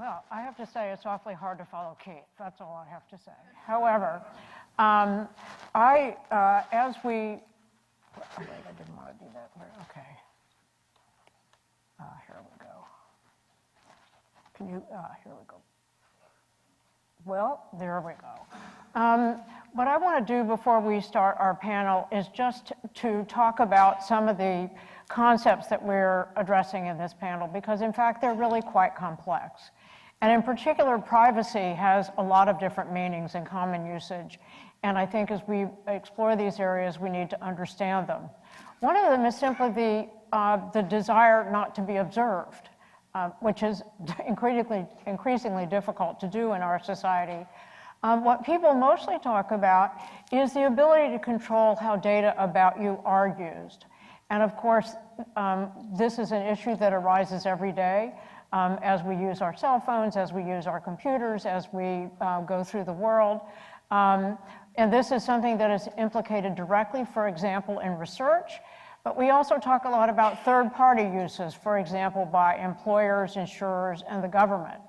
Well, I have to say it's awfully hard to follow Kate. That's all I have to say. However, as we, oh, wait, I didn't want to do that. Okay. Here we go. Can you, here we go. Well, there we go. What I want to do before we start our panel is just to talk about some of the concepts that we're addressing in this panel, because in fact, they're really quite complex. And in particular, privacy has a lot of different meanings in common usage. And I think as we explore these areas, we need to understand them. One of them is simply the desire not to be observed, which is increasingly difficult to do in our society. What people mostly talk about is the ability to control how data about you are used. And of course, this is an issue that arises every day as we use our cell phones, as we use our computers, as we go through the world. And this is something that is implicated directly, for example, in research. But we also talk a lot about third-party uses, for example, by employers, insurers, and the government.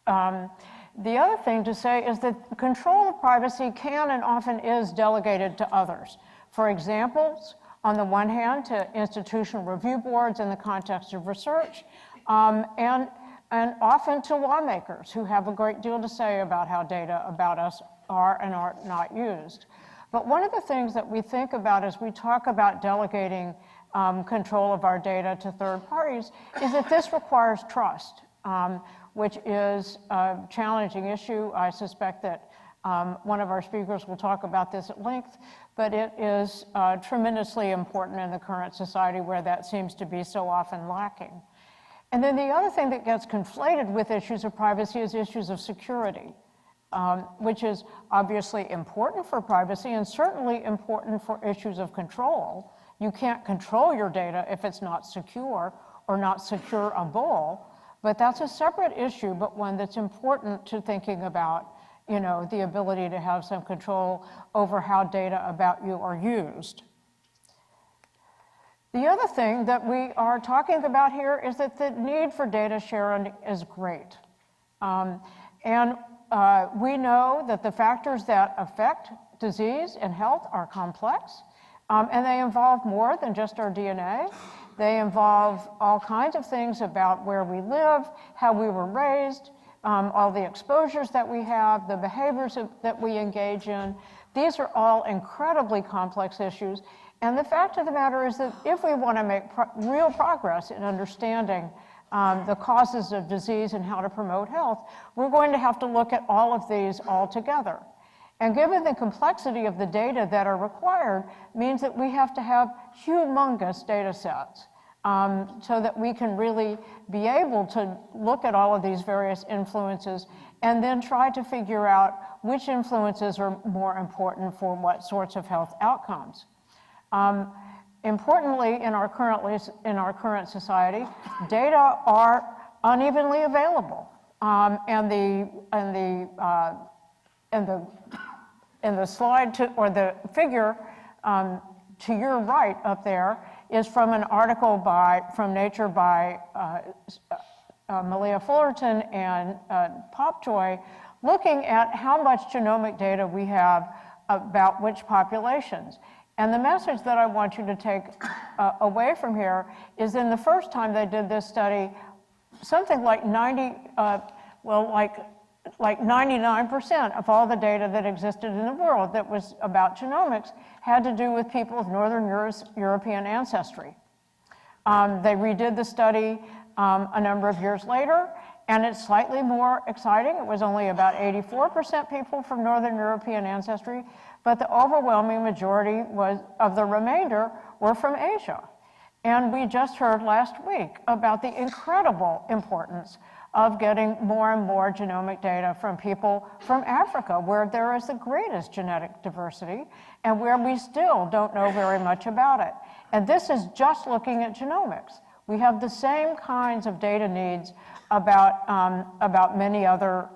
The other thing to say is that control of privacy can and often is delegated to others. For examples, on the one hand, to institutional review boards in the context of research, and often to lawmakers who have a great deal to say about how data about us are and are not used. But one of the things that we think about as we talk about delegating control of our data to third parties is that this requires trust, which is a challenging issue. I suspect that one of our speakers will talk about this at length, but it is tremendously important in the current society where that seems to be so often lacking. And then the other thing that gets conflated with issues of privacy is issues of security, which is obviously important for privacy and certainly important for issues of control. You can't control your data if it's not secure or not securable, but that's a separate issue, but one that's important to thinking about, you know, the ability to have some control over how data about you are used. The other thing that we are talking about here is that the need for data sharing is great. We know that the factors that affect disease and health are complex, and they involve more than just our DNA. They involve all kinds of things about where we live, how we were raised, all the exposures that we have, the behaviors that we engage in. These are all incredibly complex issues. And the fact of the matter is that if we want to make real progress in understanding the causes of disease and how to promote health, we're going to have to look at all of these all together. And given the complexity of the data that are required, means that we have to have humongous data sets so that we can really be able to look at all of these various influences and then try to figure out which influences are more important for what sorts of health outcomes. Importantly, in our current society, data are unevenly available, and the slide to, or the figure to your right up there is from an article from Nature by Malia Fullerton and Popjoy, looking at how much genomic data we have about which populations. And the message that I want you to take away from here is in the first time they did this study, something like 99% of all the data that existed in the world that was about genomics had to do with people with Northern European ancestry. They redid the study a number of years later, and it's slightly more exciting. It was only about 84% people from Northern European ancestry, but the overwhelming majority of the remainder were from Asia. And we just heard last week about the incredible importance of getting more and more genomic data from people from Africa, where there is the greatest genetic diversity and where we still don't know very much about it. And this is just looking at genomics. We have the same kinds of data needs about many other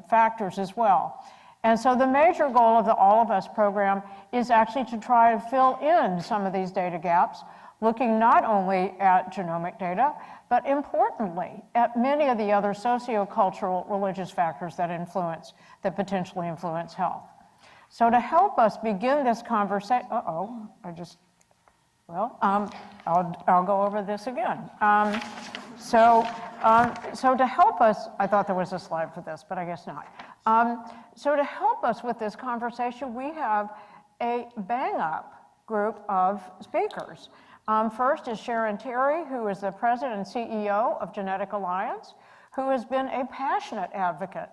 factors as well. And so the major goal of the All of Us program is actually to try to fill in some of these data gaps, looking not only at genomic data, but importantly, at many of the other sociocultural religious factors that potentially influence health. So to help us begin this conversation, I'll go over this again. So to help us, I thought there was a slide for this, but I guess not. So to help us with this conversation, we have a bang-up group of speakers. First is Sharon Terry, who is the president and CEO of Genetic Alliance, who has been a passionate advocate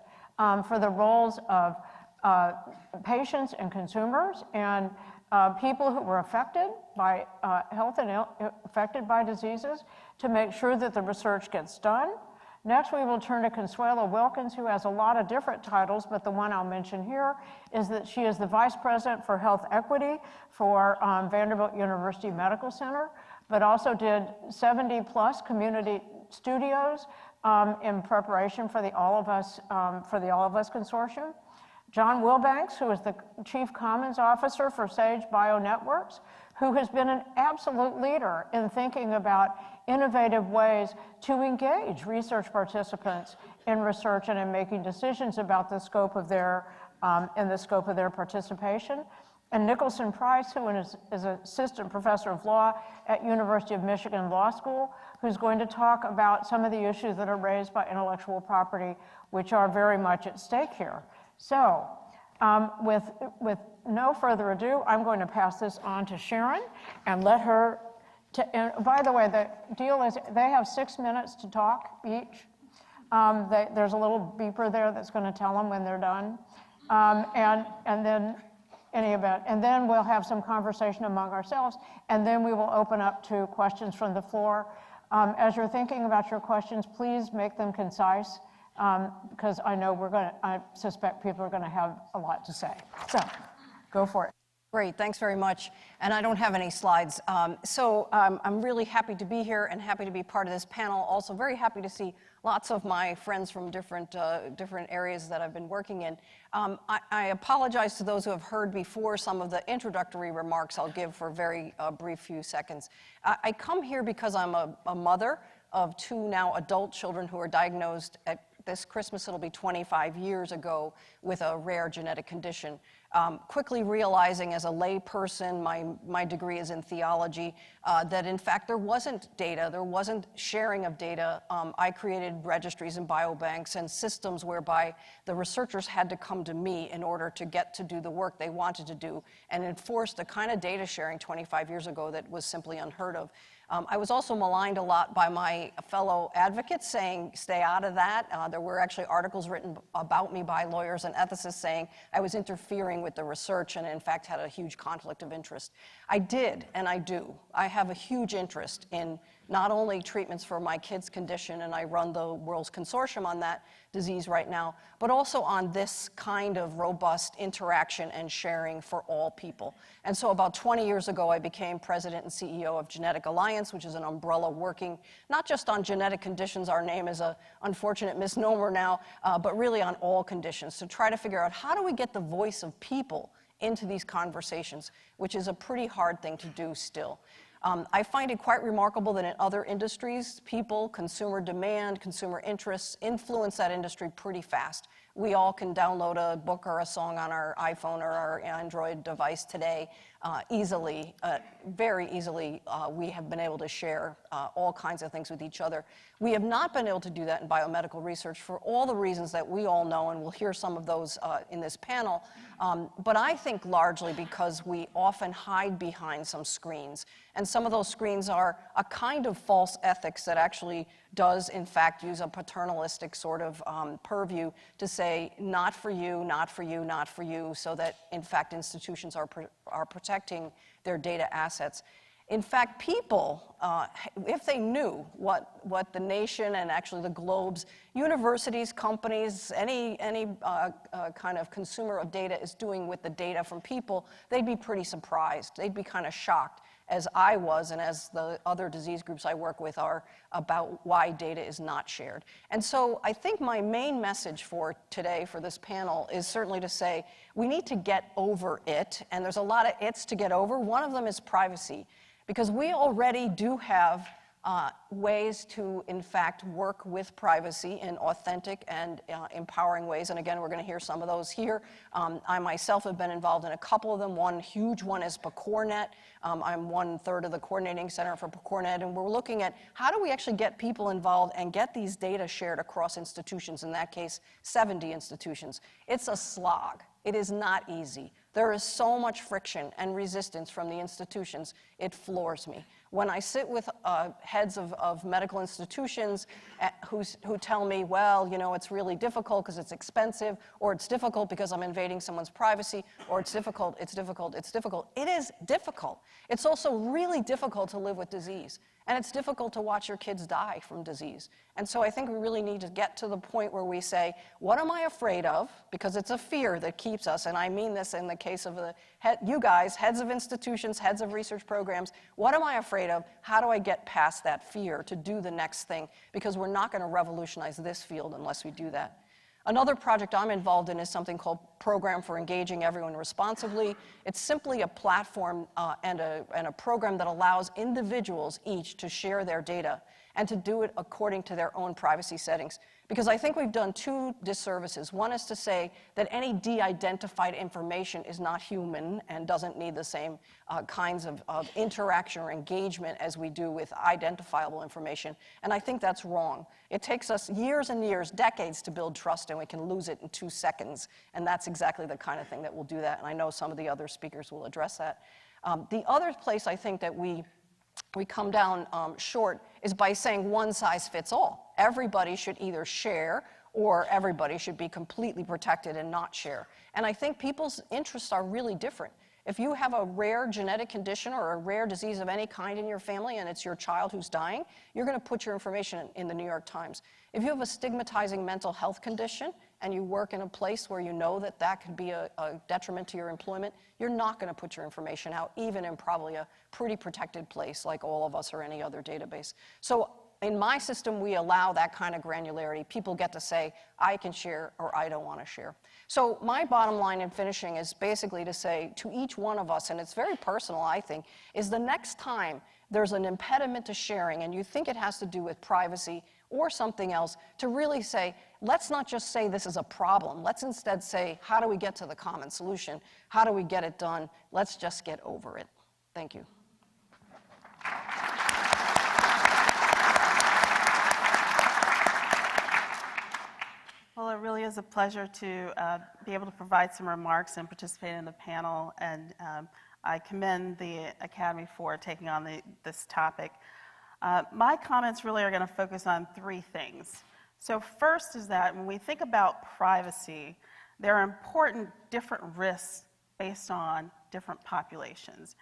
for the roles of patients and consumers and people who were affected by health and affected by diseases to make sure that the research gets done. Next, we will turn to Consuelo Wilkins, who has a lot of different titles, but the one I'll mention here is that she is the Vice President for Health Equity for Vanderbilt University Medical Center, but also did 70-plus community studios in preparation for the All of Us Consortium. John Wilbanks, who is the Chief Commons Officer for Sage Bionetworks, who has been an absolute leader in thinking about innovative ways to engage research participants in research and in making decisions about the scope of their participation. And Nicholson Price, who is Assistant Professor of Law at University of Michigan Law School, who's going to talk about some of the issues that are raised by intellectual property, which are very much at stake here. So, with no further ado, I'm going to pass this on to Sharon and let her. And by the way, the deal is they have 6 minutes to talk each. There's a little beeper there that's going to tell them when they're done, and then and then we'll have some conversation among ourselves, and then we will open up to questions from the floor. As you're thinking about your questions, please make them concise. Because I suspect people are going to have a lot to say. So, go for it. Great, thanks very much. And I don't have any slides. I'm really happy to be here and happy to be part of this panel. Also very happy to see lots of my friends from different areas that I've been working in. I apologize to those who have heard before some of the introductory remarks I'll give for a very brief few seconds. I come here because I'm a mother of 2 now adult children who are diagnosed at this Christmas, it'll be 25 years ago with a rare genetic condition. Quickly realizing as a lay person, my degree is in theology, that in fact there wasn't data, there wasn't sharing of data. I created registries and biobanks and systems whereby the researchers had to come to me in order to get to do the work they wanted to do, and enforced the kind of data sharing 25 years ago that was simply unheard of. I was also maligned a lot by my fellow advocates saying, stay out of that. There were actually articles written about me by lawyers and ethicists saying I was interfering with the research and in fact had a huge conflict of interest. I did, and I do. I have a huge interest in not only treatments for my kid's condition, and I run the world's consortium on that disease right now, but also on this kind of robust interaction and sharing for all people. And so about 20 years ago, I became president and CEO of Genetic Alliance, which is an umbrella working not just on genetic conditions, our name is an unfortunate misnomer now, but really on all conditions, to try to figure out how do we get the voice of people into these conversations, which is a pretty hard thing to do still. I find it quite remarkable that in other industries, people, consumer demand, consumer interests influence that industry pretty fast. We all can download a book or a song on our iPhone or our Android device today easily, very easily. We have been able to share all kinds of things with each other. We have not been able to do that in biomedical research for all the reasons that we all know, and we'll hear some of those in this panel. But I think largely because we often hide behind some screens. And some of those screens are a kind of false ethics that actually does, in fact, use a paternalistic sort of purview to say, not for you, not for you, not for you, so that, in fact, institutions are protecting their data assets. In fact, people, if they knew what the nation and actually the globe's universities, companies, any kind of consumer of data is doing with the data from people, they'd be pretty surprised. They'd be kind of shocked, as I was and as the other disease groups I work with are, about why data is not shared. And so I think my main message for today for this panel is certainly to say we need to get over it, and there's a lot of its to get over. One of them is privacy, because we already do have ways to, in fact, work with privacy in authentic and empowering ways. And again, we're going to hear some of those here. I myself have been involved in a couple of them. One huge one is PCORnet. I'm 1/3 of the coordinating center for PCORnet, and we're looking at how do we actually get people involved and get these data shared across institutions, in that case, 70 institutions. It's a slog. It is not easy. There is so much friction and resistance from the institutions, it floors me. When I sit with heads of medical institutions who tell me, well, you know, it's really difficult because it's expensive, or it's difficult because I'm invading someone's privacy, or it's difficult, it's difficult, it's difficult. It is difficult. It's also really difficult to live with disease. And it's difficult to watch your kids die from disease. And so I think we really need to get to the point where we say, what am I afraid of? Because it's a fear that keeps us, and I mean this in the case of you guys, heads of institutions, heads of research programs. What am I afraid of? How do I get past that fear to do the next thing? Because we're not going to revolutionize this field unless we do that. Another project I'm involved in is something called Program for Engaging Everyone Responsibly. It's simply a platform and a program that allows individuals each to share their data and to do it according to their own privacy settings. Because I think we've done two disservices. One is to say that any de-identified information is not human and doesn't need the same kinds of interaction or engagement as we do with identifiable information. And I think that's wrong. It takes us years and years, decades to build trust, and we can lose it in 2 seconds. And that's exactly the kind of thing that will do that. And I know some of the other speakers will address that. The other place I think that we come down short is by saying one size fits all. Everybody should either share or everybody should be completely protected and not share. And I think people's interests are really different. If you have a rare genetic condition or a rare disease of any kind in your family and it's your child who's dying, you're going to put your information in the New York Times. If you have a stigmatizing mental health condition and you work in a place where you know that that could be a detriment to your employment, you're not going to put your information out, even in probably a pretty protected place like all of us or any other database. So in my system, we allow that kind of granularity. People get to say, I can share or I don't want to share. So my bottom line in finishing is basically to say to each one of us, and it's very personal, I think, is the next time there's an impediment to sharing and you think it has to do with privacy or something else, to really say, let's not just say this is a problem. Let's instead say, how do we get to the common solution? How do we get it done? Let's just get over it. Thank you. Well, it really is a pleasure to be able to provide some remarks and participate in the panel, and I commend the Academy for taking on this topic. My comments really are going to focus on 3 things. So first is that when we think about privacy, there are important different risks based on different populations.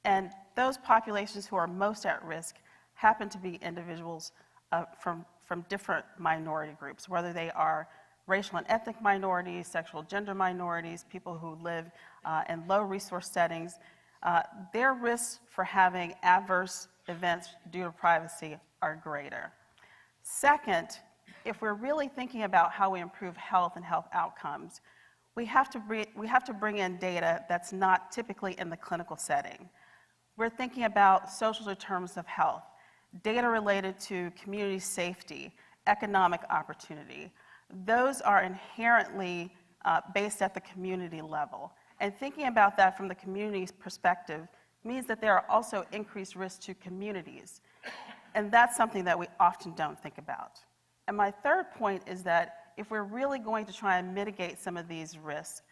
And those populations who are most at risk happen to be individuals from different minority groups, whether they are racial and ethnic minorities, sexual gender minorities, people who live in low resource settings. Their risks for having adverse events due to privacy are greater. Second, if we're really thinking about how we improve health and health outcomes, we have to bring in data that's not typically in the clinical setting. We're thinking about social determinants of health, data related to community safety, economic opportunity. Those are inherently based at the community level. And thinking about that from the community's perspective means that there are also increased risks to communities. And that's something that we often don't think about. And my third point is that if we're really going to try and mitigate some of these risks,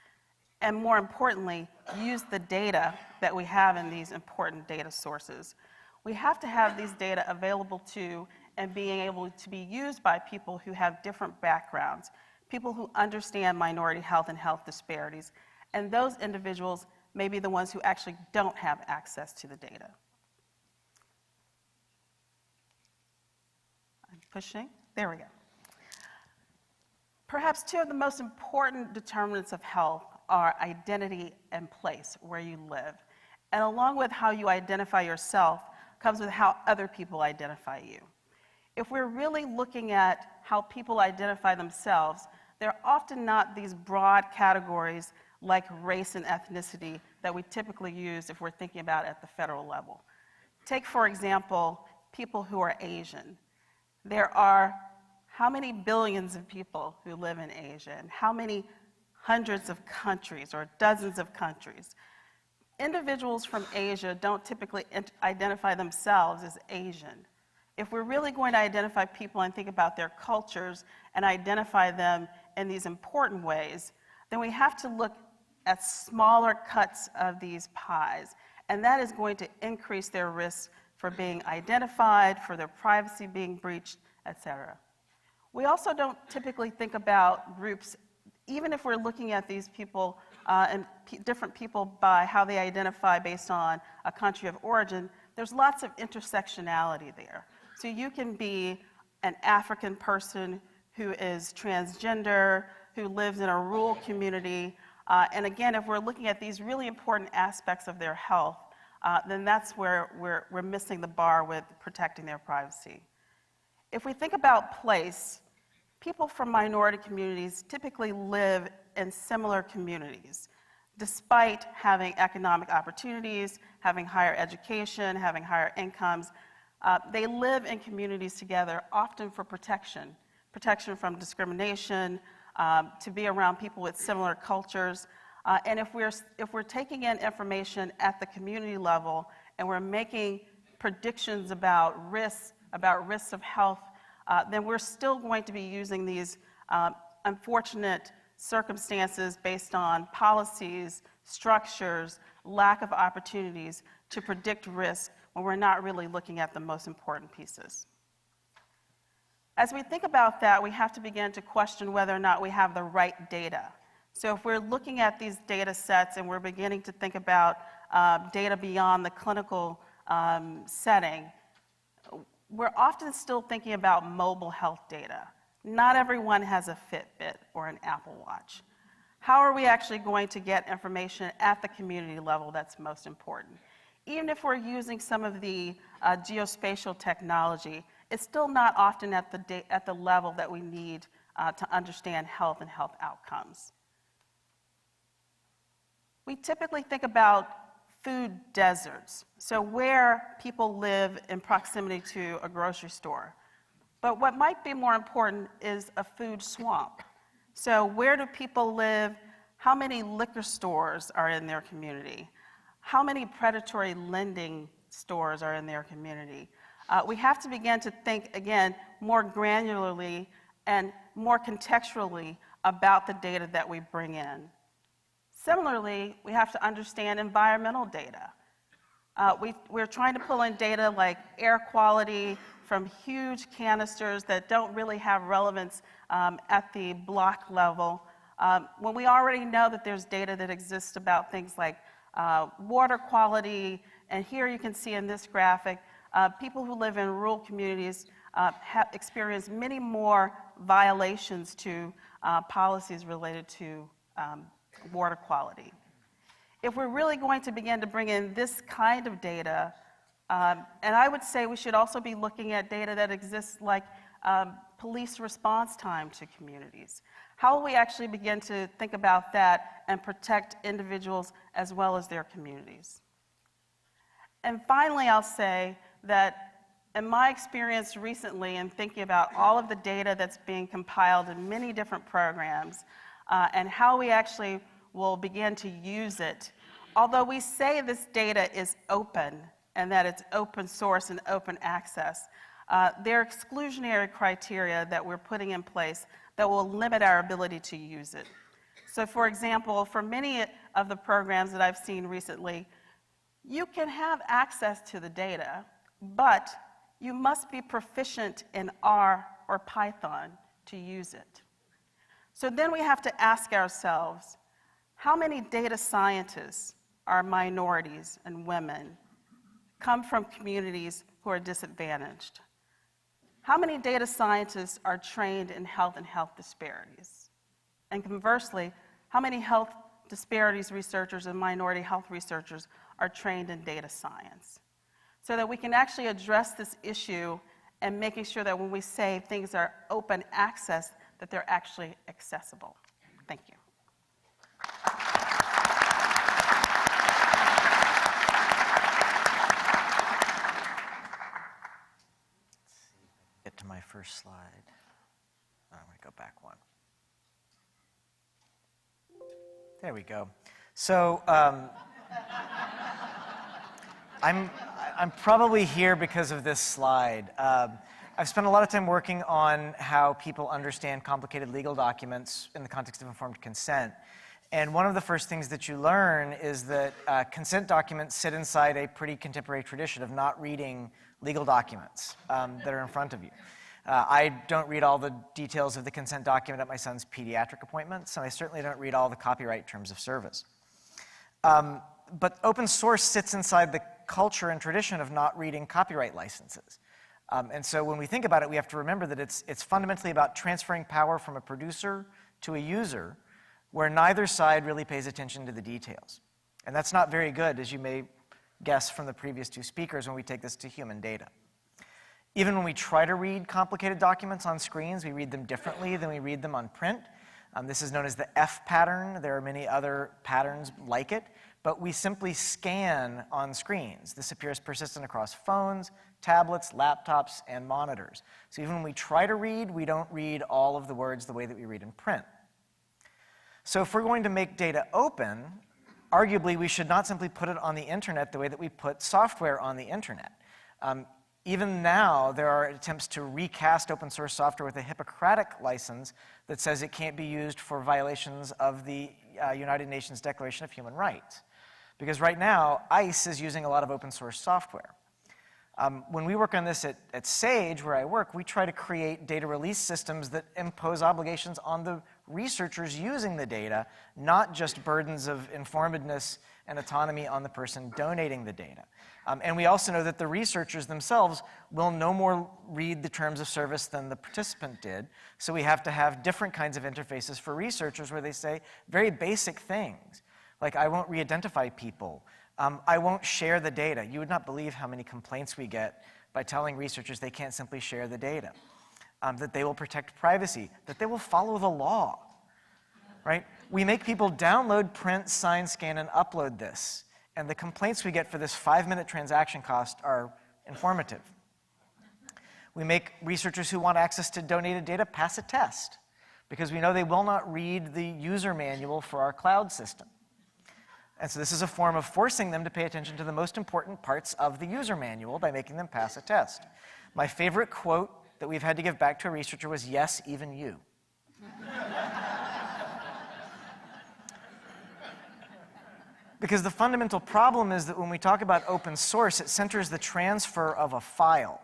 and more importantly, use the data that we have in these important data sources, we have to have these data available to and being able to be used by people who have different backgrounds, people who understand minority health and health disparities, and those individuals may be the ones who actually don't have access to the data. I'm pushing. There we go. Perhaps 2 of the most important determinants of health are identity and place, where you live. And along with how you identify yourself comes with how other people identify you. If we're really looking at how people identify themselves, they're often not these broad categories like race and ethnicity that we typically use if we're thinking about at the federal level. Take, for example, people who are Asian. There are how many billions of people who live in Asia, and how many hundreds of countries or dozens of countries. Individuals from Asia don't typically identify themselves as Asian. If we're really going to identify people and think about their cultures and identify them in these important ways, then we have to look at smaller cuts of these pies. And that is going to increase their risk for being identified, for their privacy being breached, et cetera. We also don't typically think about groups, even if we're looking at these people and different people by how they identify based on a country of origin, there's lots of intersectionality there. So you can be an African person who is transgender, who lives in a rural community. And again, if we're looking at these really important aspects of their health, then that's where we're missing the bar with protecting their privacy. If we think about place, people from minority communities typically live in similar communities, despite having economic opportunities, having higher education, having higher incomes. They live in communities together, often for protection from discrimination, to be around people with similar cultures. And if we're taking in information at the community level and we're making predictions about risks of health, then we're still going to be using these unfortunate circumstances based on policies, structures, lack of opportunities to predict risk when we're not really looking at the most important pieces. As we think about that, we have to begin to question whether or not we have the right data. So if we're looking at these data sets and we're beginning to think about data beyond the clinical setting, we're often still thinking about mobile health data. Not everyone has a Fitbit or an Apple Watch. How are we actually going to get information at the community level that's most important? Even if we're using some of the geospatial technology, it's still not often at the level that we need to understand health and health outcomes. We typically think about food deserts, so where people live in proximity to a grocery store. But what might be more important is a food swamp. So where do people live? How many liquor stores are in their community? How many predatory lending stores are in their community? We have to begin to think, again, more granularly and more contextually about the data that we bring in. Similarly, we have to understand environmental data. We're trying to pull in data like air quality from huge canisters that don't really have relevance at the block level, when we already know that there's data that exists about things like water quality. And here you can see in this graphic, people who live in rural communities have experienced many more violations to policies related to water quality. If we're really going to begin to bring in this kind of data, and I would say we should also be looking at data that exists like police response time to communities. How will we actually begin to think about that and protect individuals as well as their communities? And finally, I'll say that in my experience recently in thinking about all of the data that's being compiled in many different programs and how we actually will begin to use it, although we say this data is open and that it's open source and open access, there are exclusionary criteria that we're putting in place that will limit our ability to use it. So for example, for many of the programs that I've seen recently, you can have access to the data, but you must be proficient in R or Python to use it. So then we have to ask ourselves, how many data scientists are minorities and women, come from communities who are disadvantaged? How many data scientists are trained in health and health disparities? And conversely, how many health disparities researchers and minority health researchers are trained in data science? So that we can actually address this issue and making sure that when we say things are open access, that they're actually accessible. Thank you. first slide. I'm going to go back one. There we go. So I'm probably here because of this slide. I've spent a lot of time working on how people understand complicated legal documents in the context of informed consent. And one of the first things that you learn is that consent documents sit inside a pretty contemporary tradition of not reading legal documents that are in front of you. I don't read all the details of the consent document at my son's pediatric appointments, and I certainly don't read all the copyright terms of service. But open source sits inside the culture and tradition of not reading copyright licenses. And so when we think about it, we have to remember that it's fundamentally about transferring power from a producer to a user, where neither side really pays attention to the details. And that's not very good, as you may guess from the previous two speakers, when we take this to human data. Even when we try to read complicated documents on screens, we read them differently than we read them on print. This is known as the F pattern. There are many other patterns like it, but we simply scan on screens. This appears persistent across phones, tablets, laptops, and monitors. So even when we try to read, we don't read all of the words the way that we read in print. So if we're going to make data open, arguably we should not simply put it on the internet the way that we put software on the internet. Even now, there are attempts to recast open source software with a Hippocratic license that says it can't be used for violations of the United Nations Declaration of Human Rights. Because right now, ICE is using a lot of open source software. When we work on this at SAGE, where I work, we try to create data release systems that impose obligations on the researchers using the data, not just burdens of informedness and autonomy on the person donating the data. And we also know that the researchers themselves will no more read the terms of service than the participant did, so we have to have different kinds of interfaces for researchers where they say very basic things, like I won't re-identify people, I won't share the data. You would not believe how many complaints we get by telling researchers they can't simply share the data, that they will protect privacy, that they will follow the law, right? We make people download, print, sign, scan, and upload this, and the complaints we get for this 5-minute transaction cost are informative. We make researchers who want access to donated data pass a test, because we know they will not read the user manual for our cloud system. And so this is a form of forcing them to pay attention to the most important parts of the user manual by making them pass a test. My favorite quote that we've had to give back to a researcher was, "Yes, even you." Because the fundamental problem is that when we talk about open source, it centers the transfer of a file.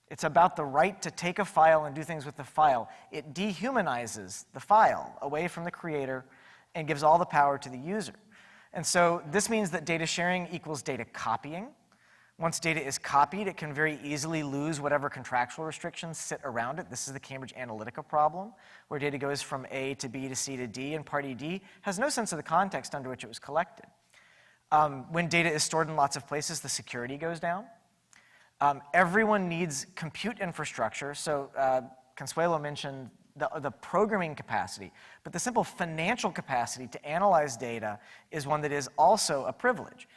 It's about the right to take a file and do things with the file. It dehumanizes the file away from the creator and gives all the power to the user. And so this means that data sharing equals data copying. Once data is copied, it can very easily lose whatever contractual restrictions sit around it. This is the Cambridge Analytica problem, where data goes from A to B to C to D, and party D has no sense of the context under which it was collected. When data is stored in lots of places, the security goes down. Everyone needs compute infrastructure, so Consuelo mentioned the programming capacity, but the simple financial capacity to analyze data is one that is also a privilege.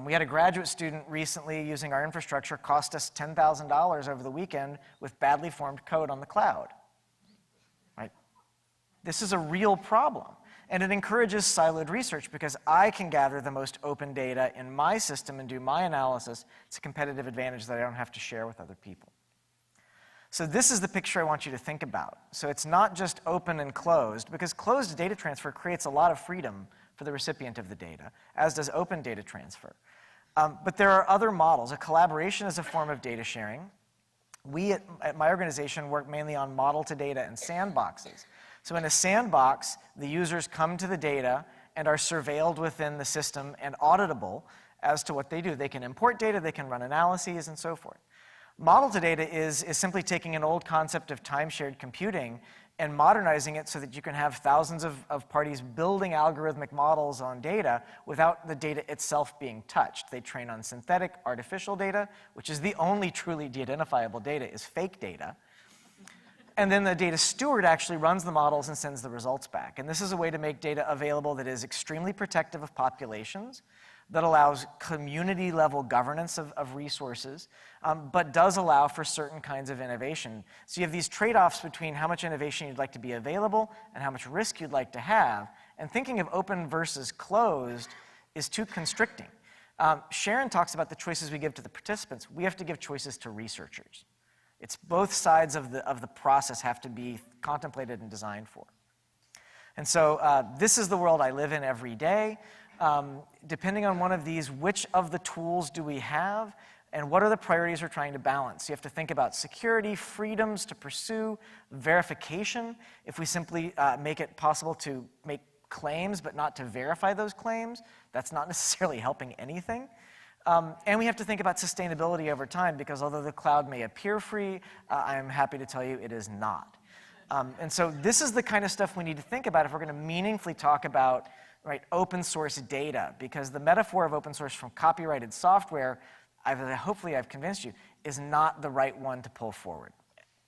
We had a graduate student recently using our infrastructure cost us $10,000 over the weekend with badly formed code on the cloud. Right? This is a real problem, and it encourages siloed research because I can gather the most open data in my system and do my analysis. It's a competitive advantage that I don't have to share with other people. So this is the picture I want you to think about. So it's not just open and closed, because closed data transfer creates a lot of freedom for the recipient of the data, as does open data transfer. But there are other models. A collaboration is a form of data sharing. We at my organization work mainly on model to data and sandboxes. So in a sandbox, the users come to the data and are surveilled within the system and auditable as to what they do. They can import data, they can run analyses, and so forth. Model to data is simply taking an old concept of time-shared computing and modernizing it so that you can have thousands of parties building algorithmic models on data without the data itself being touched. They train on synthetic, artificial data, which is the only truly de-identifiable data is fake data. And then the data steward actually runs the models and sends the results back. And this is a way to make data available that is extremely protective of populations, that allows community-level governance of resources, but does allow for certain kinds of innovation. So you have these trade-offs between how much innovation you'd like to be available and how much risk you'd like to have, and thinking of open versus closed is too constricting. Sharon talks about the choices we give to the participants. We have to give choices to researchers. It's both sides of the process have to be contemplated and designed for. And so this is the world I live in every day. Depending on one of these, which of the tools do we have, and what are the priorities we're trying to balance? You have to think about security, freedoms to pursue, verification. If we simply make it possible to make claims but not to verify those claims, that's not necessarily helping anything. And we have to think about sustainability over time, because although the cloud may appear free, I'm happy to tell you it is not. And so this is the kind of stuff we need to think about if we're going to meaningfully talk about open source data, because the metaphor of open source from copyrighted software, hopefully I've convinced you, is not the right one to pull forward.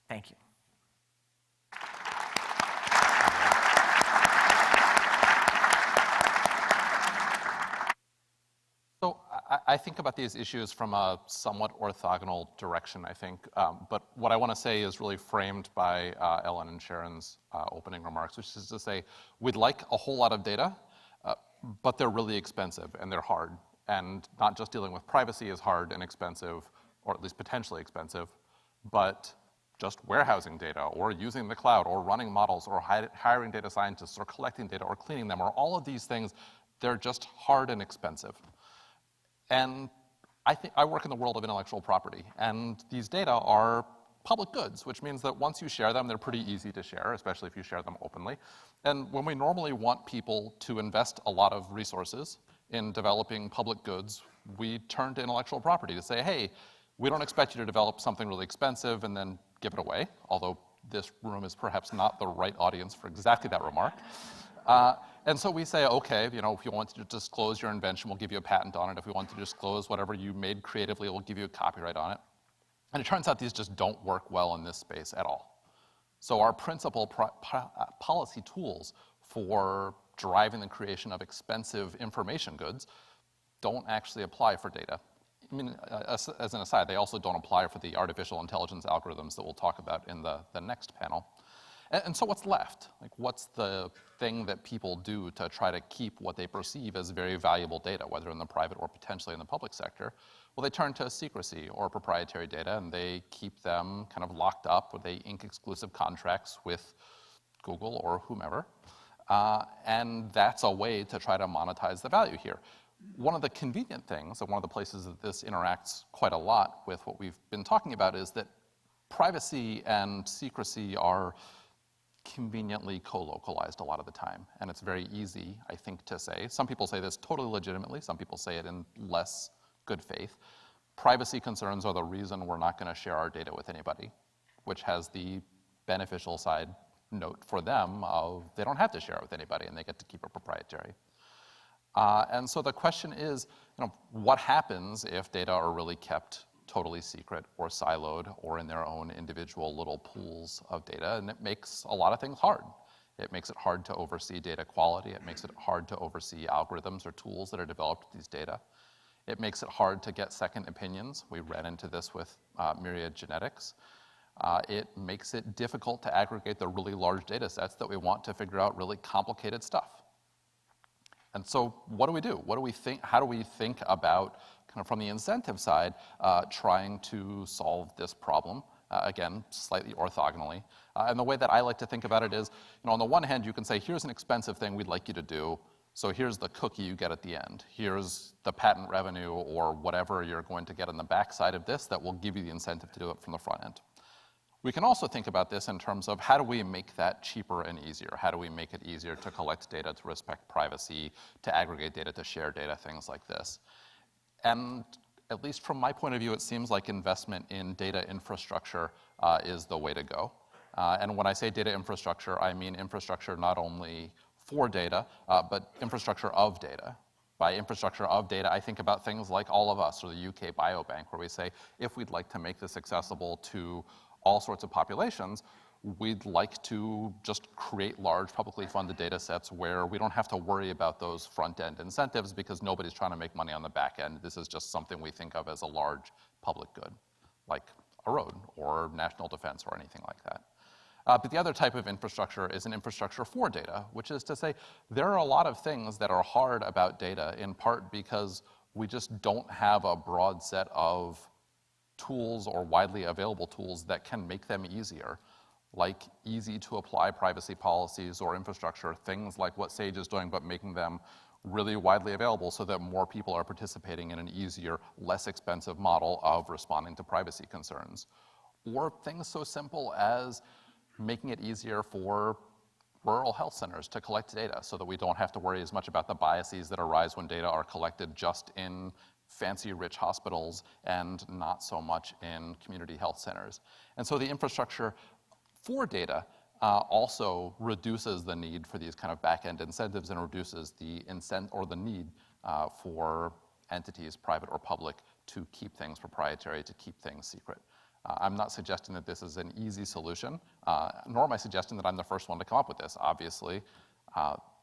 Thank you. So I think about these issues from a somewhat orthogonal direction, I think. But what I want to say is really framed by Ellen and Sharon's opening remarks, which is to say, we'd like a whole lot of data, but they're really expensive and they're hard. And not just dealing with privacy is hard and expensive, or at least potentially expensive, but just warehousing data or using the cloud or running models or hiring data scientists or collecting data or cleaning them or all of these things, they're just hard and expensive. And I work in the world of intellectual property, and these data are public goods, which means that once you share them, they're pretty easy to share, especially if you share them openly. And when we normally want people to invest a lot of resources in developing public goods, we turn to intellectual property to say, hey, we don't expect you to develop something really expensive and then give it away, although this room is perhaps not the right audience for exactly that remark. And so we say, okay, if you want to disclose your invention, we'll give you a patent on it. If we want to disclose whatever you made creatively, we'll give you a copyright on it. And it turns out these just don't work well in this space at all. So our principal policy tools for driving the creation of expensive information goods don't actually apply for data. I mean, as an aside, they also don't apply for the artificial intelligence algorithms that we'll talk about in the next panel. And so what's left? Like, what's the thing that people do to try to keep what they perceive as very valuable data, whether in the private or potentially in the public sector? Well, they turn to secrecy or proprietary data, and they keep them kind of locked up, or they ink exclusive contracts with Google or whomever. And that's a way to try to monetize the value here. One of the convenient things, and one of the places that this interacts quite a lot with what we've been talking about, is that privacy and secrecy are conveniently co-localized a lot of the time. And it's very easy, I think, to say. Some people say this totally legitimately. Some people say it in less good faith. Privacy concerns are the reason we're not going to share our data with anybody, which has the beneficial side note for them of they don't have to share it with anybody and they get to keep it proprietary. And so the question is, what happens if data are really kept totally secret or siloed or in their own individual little pools of data? And it makes a lot of things hard. It makes it hard to oversee data quality. It makes it hard to oversee algorithms or tools that are developed with these data. It makes it hard to get second opinions. We ran into this with myriad genetics. It makes it difficult to aggregate the really large data sets that we want to figure out really complicated stuff. And so what do we do? What do we think? How do we think about, kind of from the incentive side, trying to solve this problem? Again, slightly orthogonally. And the way that I like to think about it is, on the one hand, you can say, here's an expensive thing we'd like you to do. So here's the cookie you get at the end. Here's the patent revenue or whatever you're going to get on the backside of this that will give you the incentive to do it from the front end. We can also think about this in terms of how do we make that cheaper and easier? How do we make it easier to collect data, to respect privacy, to aggregate data, to share data, things like this? And at least from my point of view, it seems like investment in data infrastructure is the way to go. And when I say data infrastructure, I mean infrastructure not only for data, but infrastructure of data. By infrastructure of data, I think about things like All of Us or the UK Biobank, where we say, if we'd like to make this accessible to all sorts of populations, we'd like to just create large publicly funded data sets where we don't have to worry about those front-end incentives because nobody's trying to make money on the back end. This is just something we think of as a large public good, like a road or national defense or anything like that. But the other type of infrastructure is an infrastructure for data, which is to say there are a lot of things that are hard about data, in part because we just don't have a broad set of tools or widely available tools that can make them easier, like easy to apply privacy policies or infrastructure, things like what Sage is doing, but making them really widely available so that more people are participating in an easier, less expensive model of responding to privacy concerns. Or things so simple as making it easier for rural health centers to collect data so that we don't have to worry as much about the biases that arise when data are collected just in fancy, rich hospitals and not so much in community health centers. And so the infrastructure for data also reduces the need for these kind of back-end incentives and reduces the need for entities, private or public, to keep things proprietary, to keep things secret. I'm not suggesting that this is an easy solution, nor am I suggesting that I'm the first one to come up with this. Obviously,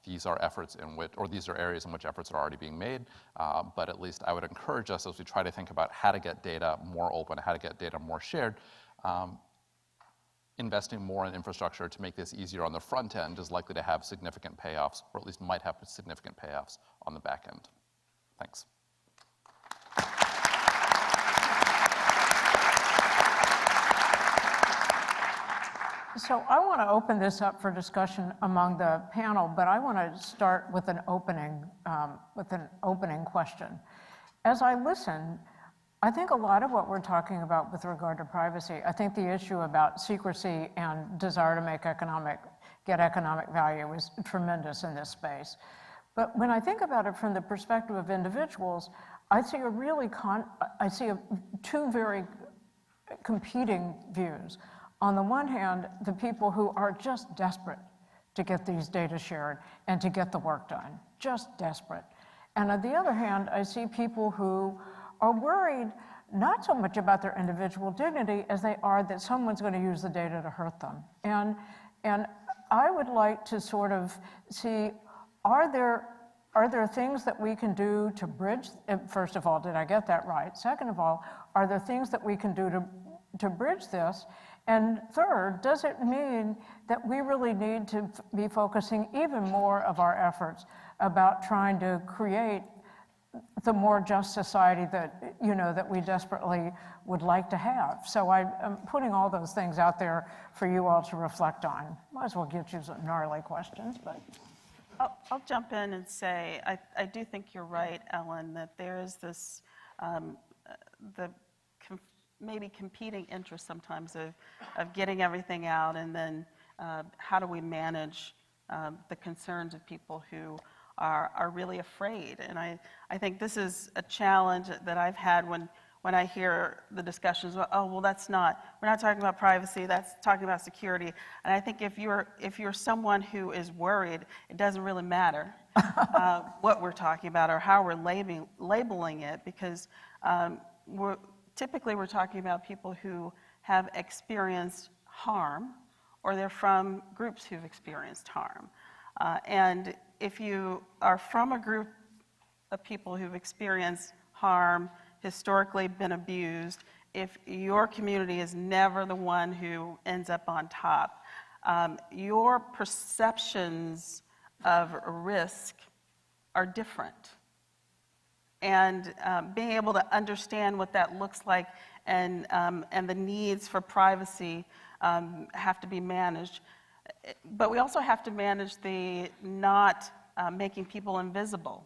these are efforts in which, or these are areas in which efforts are already being made, but at least I would encourage us as we try to think about how to get data more open, how to get data more shared, investing more in infrastructure to make this easier on the front end is likely to have significant payoffs, or at least might have significant payoffs on the back end. Thanks. So I want to open this up for discussion among the panel, but I want to start with an opening question. As I listen, I think a lot of what we're talking about with regard to privacy, I think the issue about secrecy and desire to get economic value is tremendous in this space. But when I think about it from the perspective of individuals, I see two very competing views. On the one hand, the people who are just desperate to get these data shared and to get the work done, just desperate. And on the other hand, I see people who are worried not so much about their individual dignity as they are that someone's going to use the data to hurt them. And I would like to sort of see, are there things that we can do to bridge, first of all, did I get that right? Second of all, are there things that we can do to bridge this? And third, does it mean that we really need to be focusing even more of our efforts about trying to create the more just society that, that we desperately would like to have? So I'm putting all those things out there for you all to reflect on. Might as well get you some gnarly questions, but. I'll jump in and say, I do think you're right, Ellen, that there is this, maybe competing interests sometimes of getting everything out, and then how do we manage the concerns of people who are really afraid. And I think this is a challenge that I've had when I hear the discussions, oh, well, we're not talking about privacy, that's talking about security. And I think if you're someone who is worried, it doesn't really matter what we're talking about or how we're labeling it, because typically we're talking about people who have experienced harm, or they're from groups who've experienced harm. And if you are from a group of people who've experienced harm, historically been abused, if your community is never the one who ends up on top, your perceptions of risk are different. And being able to understand what that looks like and the needs for privacy have to be managed. But we also have to manage the not making people invisible.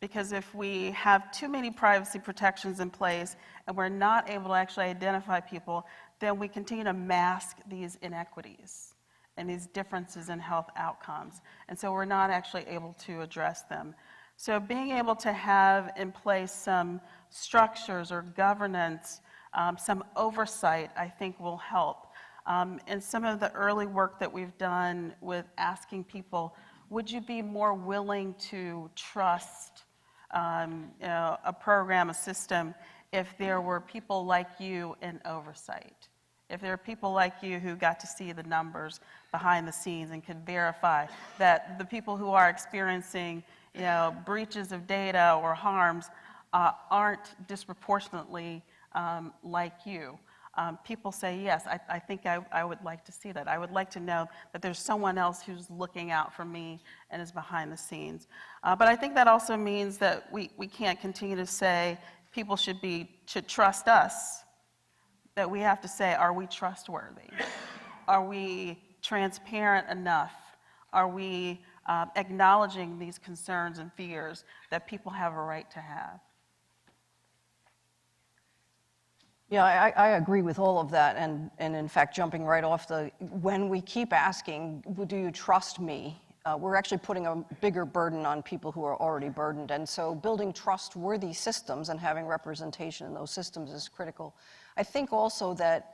Because if we have too many privacy protections in place and we're not able to actually identify people, then we continue to mask these inequities and these differences in health outcomes. And so we're not actually able to address them. So being able to have in place some structures or governance, some oversight, I think will help. And some of the early work that we've done with asking people, would you be more willing to trust a program, a system, if there were people like you in oversight? if there are people like you who got to see the numbers behind the scenes and can verify that the people who are experiencing, breaches of data or harms aren't disproportionately like you. People say, yes, I think I would like to see that. I would like to know that there's someone else who's looking out for me and is behind the scenes. But I think that also means that we can't continue to say people should trust us, that we have to say, are we trustworthy? Are we transparent enough? Are we acknowledging these concerns and fears that people have a right to have? Yeah, I agree with all of that, and in fact, jumping right off when we keep asking, do you trust me? We're actually putting a bigger burden on people who are already burdened, and so building trustworthy systems and having representation in those systems is critical. I think also that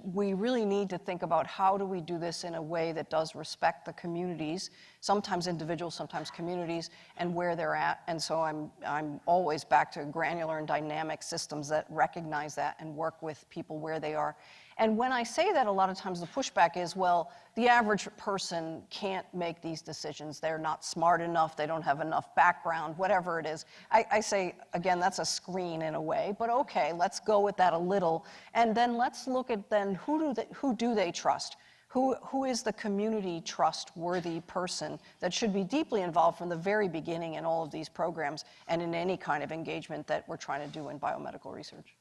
we really need to think about how do we do this in a way that does respect the communities, sometimes individuals, sometimes communities, and where they're at. And so I'm always back to granular and dynamic systems that recognize that and work with people where they are. And when I say that, a lot of times the pushback is, well, the average person can't make these decisions. They're not smart enough, they don't have enough background, whatever it is. I say, again, that's a screen in a way, but okay, let's go with that a little. And then let's look at then who do they trust? Who is the community trustworthy person that should be deeply involved from the very beginning in all of these programs and in any kind of engagement that we're trying to do in biomedical research?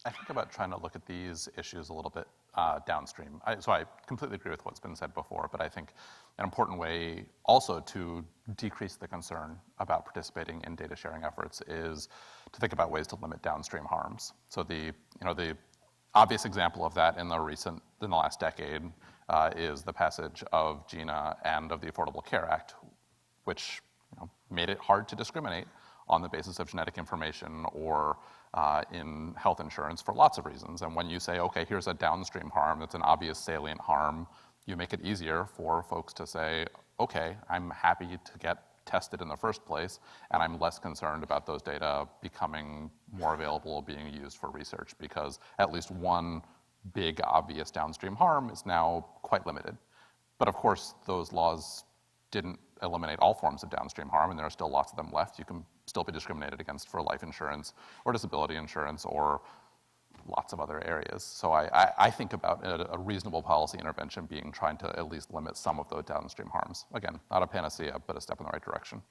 I think about trying to look at these issues a little bit downstream. So I completely agree with what's been said before, but I think an important way also to decrease the concern about participating in data sharing efforts is to think about ways to limit downstream harms. So the obvious example of that in the last decade is the passage of GINA and of the Affordable Care Act, which made it hard to discriminate on the basis of genetic information or in health insurance for lots of reasons. And when you say, okay, here's a downstream harm that's an obvious salient harm, you make it easier for folks to say, okay, I'm happy to get tested in the first place, and I'm less concerned about those data becoming more available, being used for research, because at least one big obvious downstream harm is now quite limited. But of course, those laws didn't eliminate all forms of downstream harm, and there are still lots of them left. You can still be discriminated against for life insurance or disability insurance or lots of other areas. So I think about a reasonable policy intervention being trying to at least limit some of those downstream harms. Again, not a panacea, but a step in the right direction.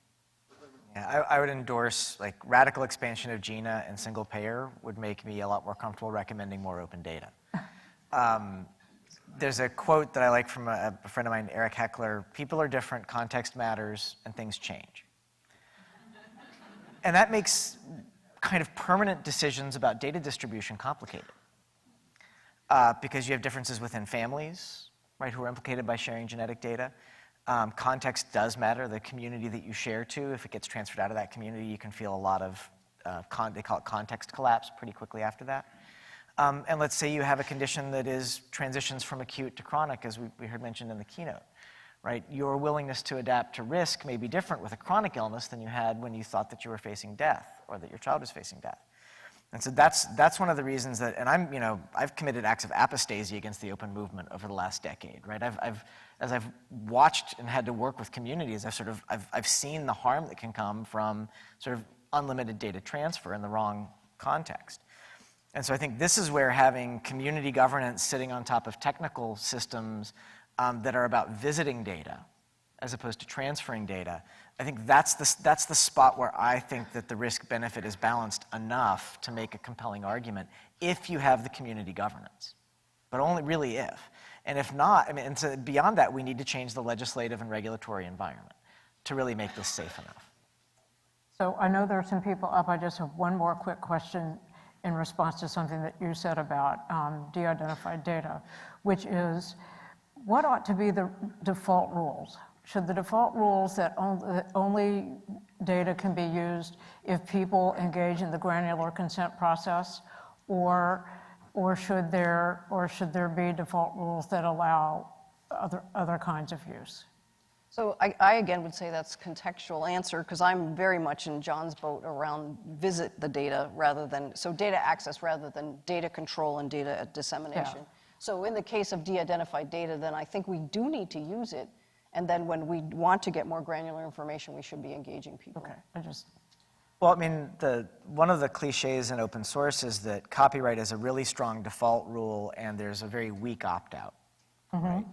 Yeah, I would endorse radical expansion of GINA and single payer would make me a lot more comfortable recommending more open data. There's a quote that I like from a friend of mine, Eric Heckler: people are different, context matters, and things change. And that makes kind of permanent decisions about data distribution complicated. Because you have differences within families, right, who are implicated by sharing genetic data. Context does matter. The community that you share to, if it gets transferred out of that community, you can feel a lot of, they call it context collapse pretty quickly after that. And let's say you have a condition that transitions from acute to chronic, as we heard mentioned in the keynote. Right? Your willingness to adapt to risk may be different with a chronic illness than you had when you thought that you were facing death or that your child was facing death. And so that's one of the reasons that, and I've committed acts of apostasy against the open movement over the last decade, right? As I've watched and had to work with communities, I've seen the harm that can come from sort of unlimited data transfer in the wrong context. And so I think this is where having community governance sitting on top of technical systems that are about visiting data as opposed to transferring data, I think that's the spot where I think that the risk-benefit is balanced enough to make a compelling argument if you have the community governance, but only really if. And if not, and so beyond that, we need to change the legislative and regulatory environment to really make this safe enough. So I know there are some people up. I just have one more quick question in response to something that you said about de-identified data, which is, what ought to be the default rules? Should the default rules that only data can be used if people engage in the granular consent process, or should there be default rules that allow other kinds of use? So I again would say that's contextual answer, because I'm very much in John's boat around visit the data rather than, so data access rather than data control and data dissemination. Yeah. So in the case of de-identified data, then I think we do need to use it. And then when we want to get more granular information, we should be engaging people. Okay, Well, I mean, one of the cliches in open source is that copyright is a really strong default rule and there's a very weak opt-out. Right?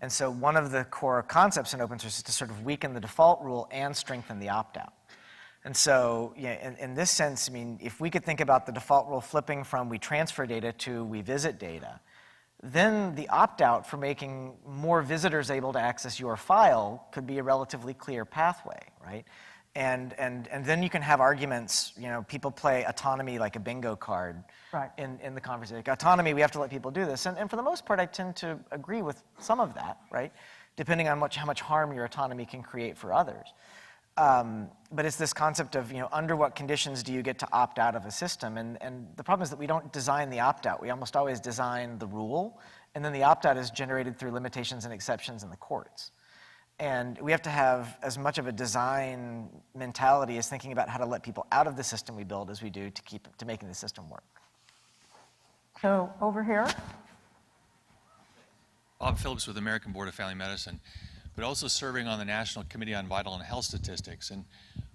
And so one of the core concepts in open source is to sort of weaken the default rule and strengthen the opt-out. And so yeah, in this sense, I mean, if we could think about the default rule flipping from we transfer data to we visit data, then the opt-out for making more visitors able to access your file could be a relatively clear pathway, right? And then you can have arguments, you know, people play autonomy like a bingo card Right. in the conversation. Like, autonomy, we have to let people do this. And for the most part, I tend to agree with some of that, right? Depending on how much harm your autonomy can create for others. But it's this concept of, you know, under what conditions do you get to opt out of a system? And the problem is that we don't design the opt-out. We almost always design the rule, and then the opt-out is generated through limitations and exceptions in the courts. And we have to have as much of a design mentality as thinking about how to let people out of the system we build as we do to making the system work. so over here. Bob Phillips with American Board of Family Medicine, but also serving on the National Committee on Vital and Health Statistics. And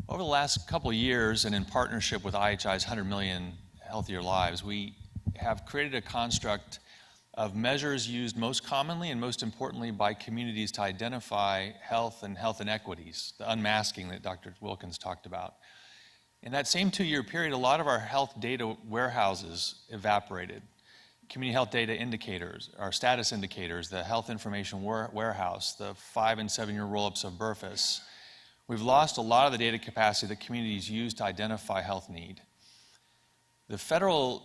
over the last couple of years, and in partnership with IHI's 100 Million Healthier Lives, we have created a construct of measures used most commonly and most importantly by communities to identify health and health inequities, the unmasking that Dr. Wilkins talked about. In that same 2-year period, a lot of our health data warehouses evaporated. Community health data indicators, our status indicators, the health information warehouse, the 5- and 7-year roll-ups of BRFIS. We've lost a lot of the data capacity that communities use to identify health need. The federal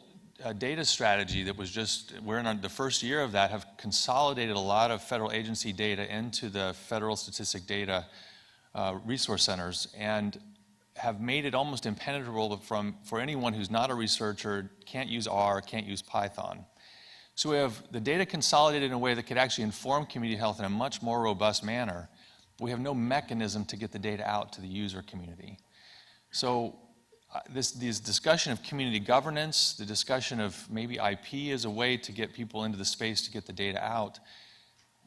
data strategy that was we're in the first year of that, have consolidated a lot of federal agency data into the federal statistic data resource centers and have made it almost impenetrable for anyone who's not a researcher, can't use R, can't use Python. So we have the data consolidated in a way that could actually inform community health in a much more robust manner. We have no mechanism to get the data out to the user community. So this discussion of community governance, the discussion of maybe IP as a way to get people into the space to get the data out,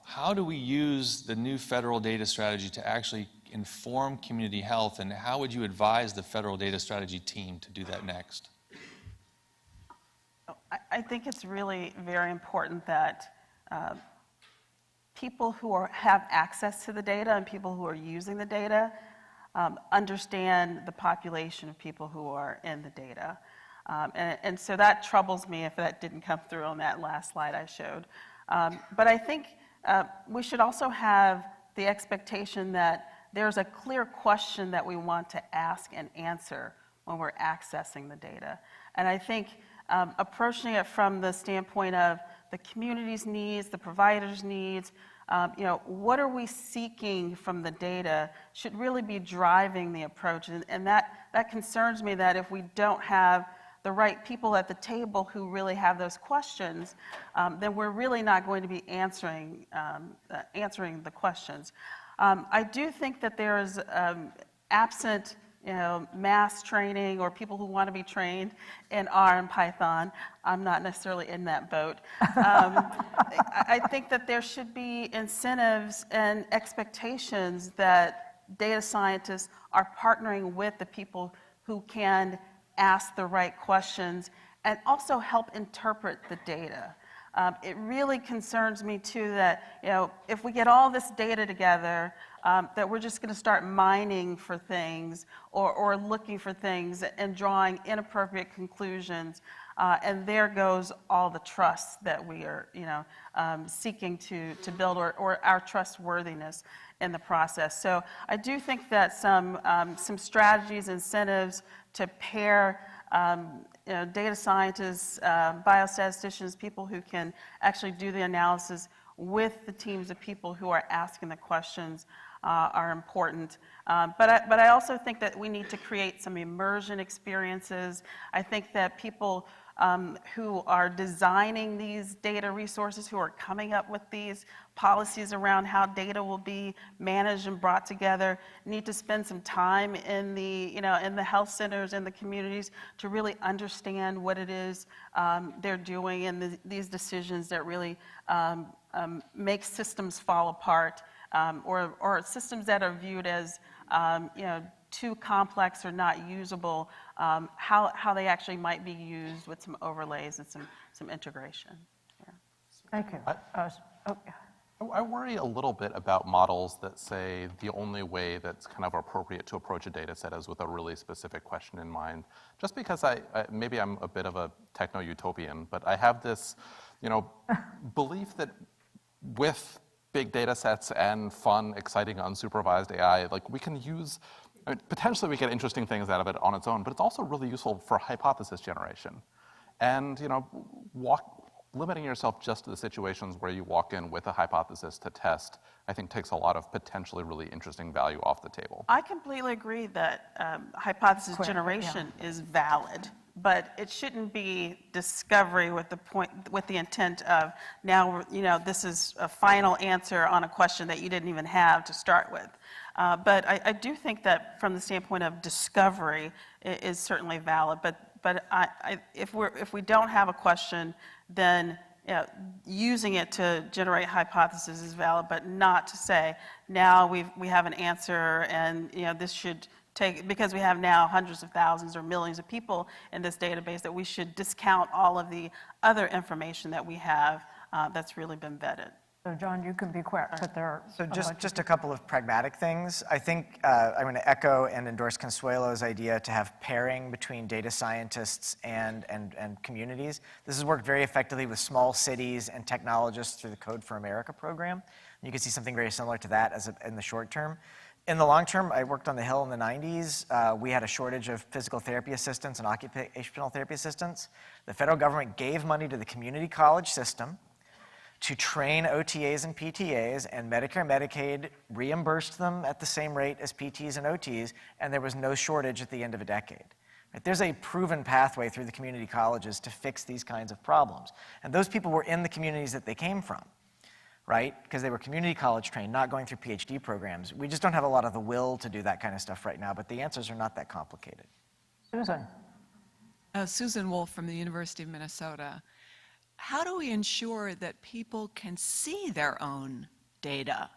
how do we use the new federal data strategy to actually inform community health, and how would you advise the federal data strategy team to do that next? I think it's really very important that people who have access to the data and people who are using the data understand the population of people who are in the data. And so that troubles me if that didn't come through on that last slide I showed. But I think we should also have the expectation that there's a clear question that we want to ask and answer when we're accessing the data. And I think approaching it from the standpoint of the community's needs, the provider's needs, you know, what are we seeking from the data should really be driving the approach. And that concerns me, that if we don't have the right people at the table who really have those questions, then we're really not going to be answering the questions. I do think that there is absent, you know, mass training or people who want to be trained in R and Python. I'm not necessarily in that boat. I think that there should be incentives and expectations that data scientists are partnering with the people who can ask the right questions and also help interpret the data. It really concerns me too that, you know, if we get all this data together, that we're just going to start mining for things or looking for things and drawing inappropriate conclusions, and there goes all the trust that we are, you know, seeking to build, or our trustworthiness in the process. So I do think that some strategies, incentives to pair you know, data scientists, biostatisticians, people who can actually do the analysis with the teams of people who are asking the questions are important. But I also think that we need to create some immersion experiences. I think that people who are designing these data resources, who are coming up with these policies around how data will be managed and brought together, need to spend some time in the, in the health centers, in the communities, to really understand what it is they're doing and these decisions that really make systems fall apart, or systems that are viewed as too complex or not usable, how they actually might be used with some overlays and some integration. Yeah. Thank you. I worry a little bit about models that say the only way that's kind of appropriate to approach a data set is with a really specific question in mind. Just because maybe I'm a bit of a techno-utopian, but I have this, belief that with big data sets and fun, exciting, unsupervised AI, like we can use, potentially we get interesting things out of it on its own, but it's also really useful for hypothesis generation. And, limiting yourself just to the situations where you walk in with a hypothesis to test, I think takes a lot of potentially really interesting value off the table. I completely agree that hypothesis generation is valid, but it shouldn't be discovery with the intent of now, this is a final answer on a question that you didn't even have to start with. But I do think that from the standpoint of discovery, it is certainly valid. But if we don't have a question, then using it to generate hypotheses is valid, but not to say now we have an answer and this should take, because we have now hundreds of thousands or millions of people in this database, that we should discount all of the other information that we have that's really been vetted. So John, you can be quick, but there are So just a couple of pragmatic things. I think I'm going to echo and endorse Consuelo's idea to have pairing between data scientists and communities. This has worked very effectively with small cities and technologists through the Code for America program. You can see something very similar to that in the short term. In the long term, I worked on the Hill in the 90s. We had a shortage of physical therapy assistants and occupational therapy assistants. The federal government gave money to the community college system to train OTAs and PTAs, and Medicare and Medicaid reimbursed them at the same rate as PTs and OTs, and there was no shortage at the end of a decade. Right? There's a proven pathway through the community colleges to fix these kinds of problems. And those people were in the communities that they came from, right? Because they were community college trained, not going through PhD programs. We just don't have a lot of the will to do that kind of stuff right now, but the answers are not that complicated. Susan. Susan Wolf from the University of Minnesota. How do we ensure that people can see their own data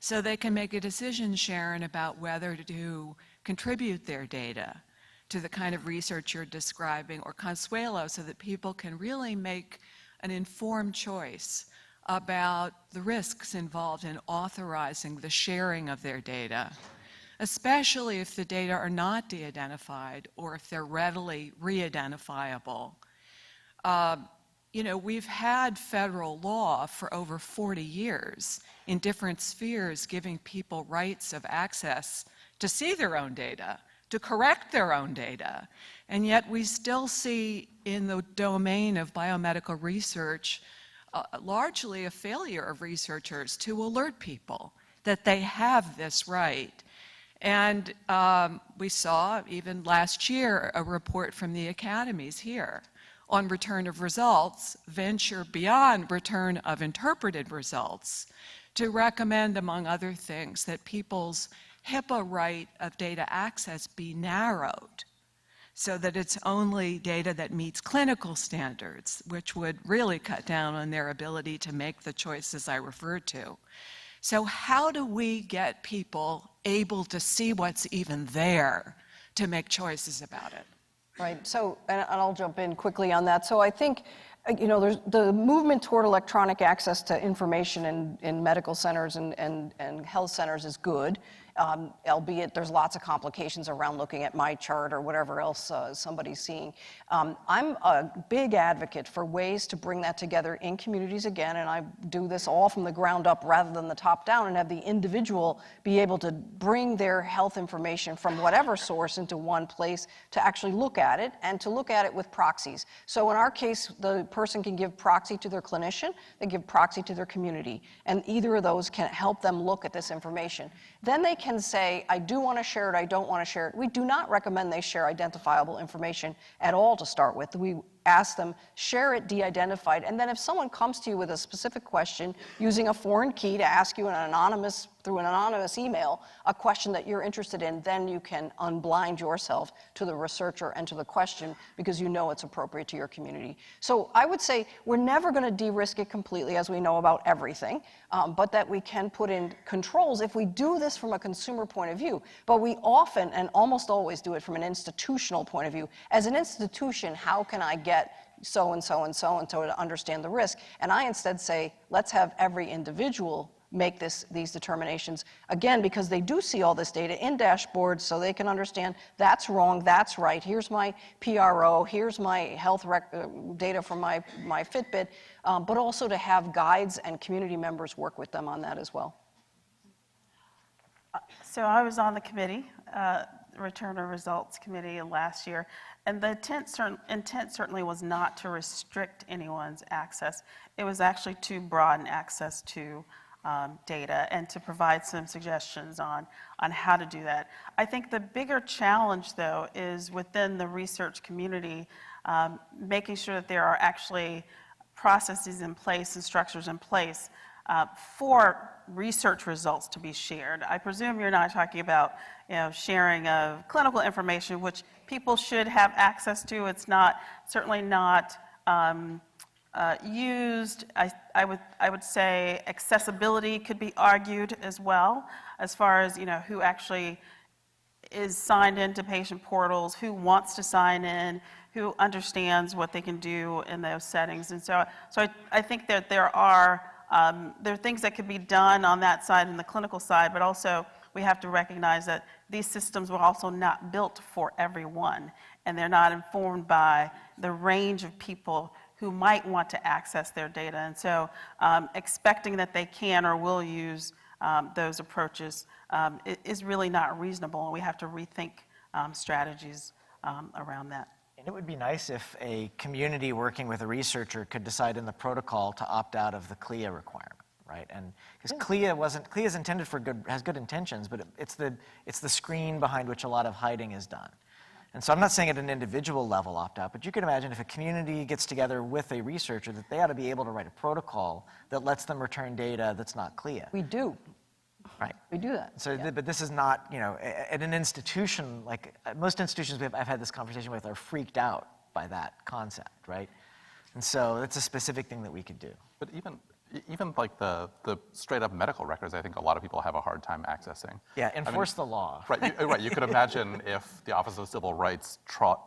so they can make a decision, Sharon, about whether to contribute their data to the kind of research you're describing, or Consuelo, so that people can really make an informed choice about the risks involved in authorizing the sharing of their data, especially if the data are not de-identified or if they're readily re-identifiable? We've had federal law for over 40 years in different spheres giving people rights of access to see their own data, to correct their own data. And yet we still see in the domain of biomedical research largely a failure of researchers to alert people that they have this right. And we saw even last year a report from the academies here on return of results, venture beyond return of interpreted results, to recommend, among other things, that people's HIPAA right of data access be narrowed so that it's only data that meets clinical standards, which would really cut down on their ability to make the choices I referred to. So how do we get people able to see what's even there to make choices about it? Right, so, and I'll jump in quickly on that. So I think, there's the movement toward electronic access to information in medical centers and health centers is good, albeit there's lots of complications around looking at my chart or whatever else somebody's seeing. I'm a big advocate for ways to bring that together in communities again, and I do this all from the ground up rather than the top down, and have the individual be able to bring their health information from whatever source into one place to actually look at it, and to look at it with proxies. So in our case, the person can give proxy to their clinician, they give proxy to their community, and either of those can help them look at this information. Then they can say, I do want to share it, I don't want to share it. We do not recommend they share identifiable information at all to start with. We ask them, share it de-identified, and then if someone comes to you with a specific question using a foreign key to ask you through an anonymous email, a question that you're interested in, then you can unblind yourself to the researcher and to the question because you know it's appropriate to your community. So I would say we're never going to de-risk it completely, as we know about everything, but that we can put in controls if we do this from a consumer point of view. But we often and almost always do it from an institutional point of view. As an institution, how can I get so-and-so and so-and-so to understand the risk? And I instead say, let's have every individual make these determinations, again, because they do see all this data in dashboards so they can understand that's wrong, that's right, here's my PRO, here's my health data from my Fitbit, but also to have guides and community members work with them on that as well. So I was on the committee, Return of Results Committee last year, and the intent certainly was not to restrict anyone's access. It was actually to broaden access to data and to provide some suggestions on how to do that. I think the bigger challenge, though, is within the research community, making sure that there are actually processes in place and structures in place for research results to be shared. I presume you're not talking about sharing of clinical information, which people should have access to. It's certainly not used. I would say accessibility could be argued as well, as far as who actually is signed into patient portals, who wants to sign in, who understands what they can do in those settings. And so I think that there are things that could be done on that side and the clinical side, but also we have to recognize that these systems were also not built for everyone, and they're not informed by the range of people who might want to access their data. And so expecting that they can or will use those approaches is really not reasonable, and we have to rethink strategies around that. And it would be nice if a community working with a researcher could decide in the protocol to opt out of the CLIA requirement, right? And because CLIA is intended for has good intentions, but it's the screen behind which a lot of hiding is done. And so I'm not saying at an individual level opt out, but you could imagine if a community gets together with a researcher that they ought to be able to write a protocol that lets them return data that's not CLIA. We do. Right. We do that. So, but this is not, at an institution, like most institutions I've had this conversation with are freaked out by that concept, right? And so it's a specific thing that we could do. But even like the straight up medical records, I think a lot of people have a hard time accessing. Yeah, enforce the law. Right, you could imagine if the Office of Civil Rights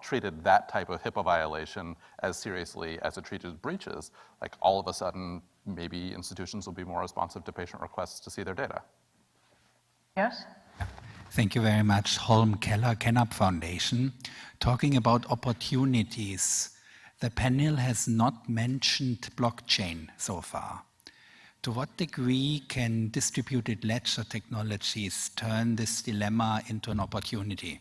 treated that type of HIPAA violation as seriously as it treated breaches, like all of a sudden, maybe institutions will be more responsive to patient requests to see their data. Yes? Thank you very much. Holm Keller, Kennap Foundation. Talking about opportunities, the panel has not mentioned blockchain so far. To what degree can distributed ledger technologies turn this dilemma into an opportunity?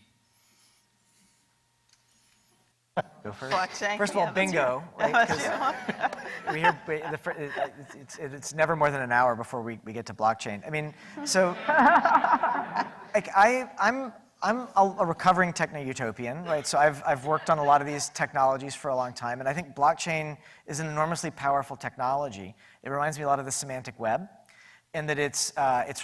Go first. Blockchain. First of all, bingo. Right? 'Cause we hear it's never more than an hour before we get to blockchain. I mean, so like I'm a recovering techno-utopian, right? So I've worked on a lot of these technologies for a long time, and I think blockchain is an enormously powerful technology. It reminds me a lot of the semantic web, in that it's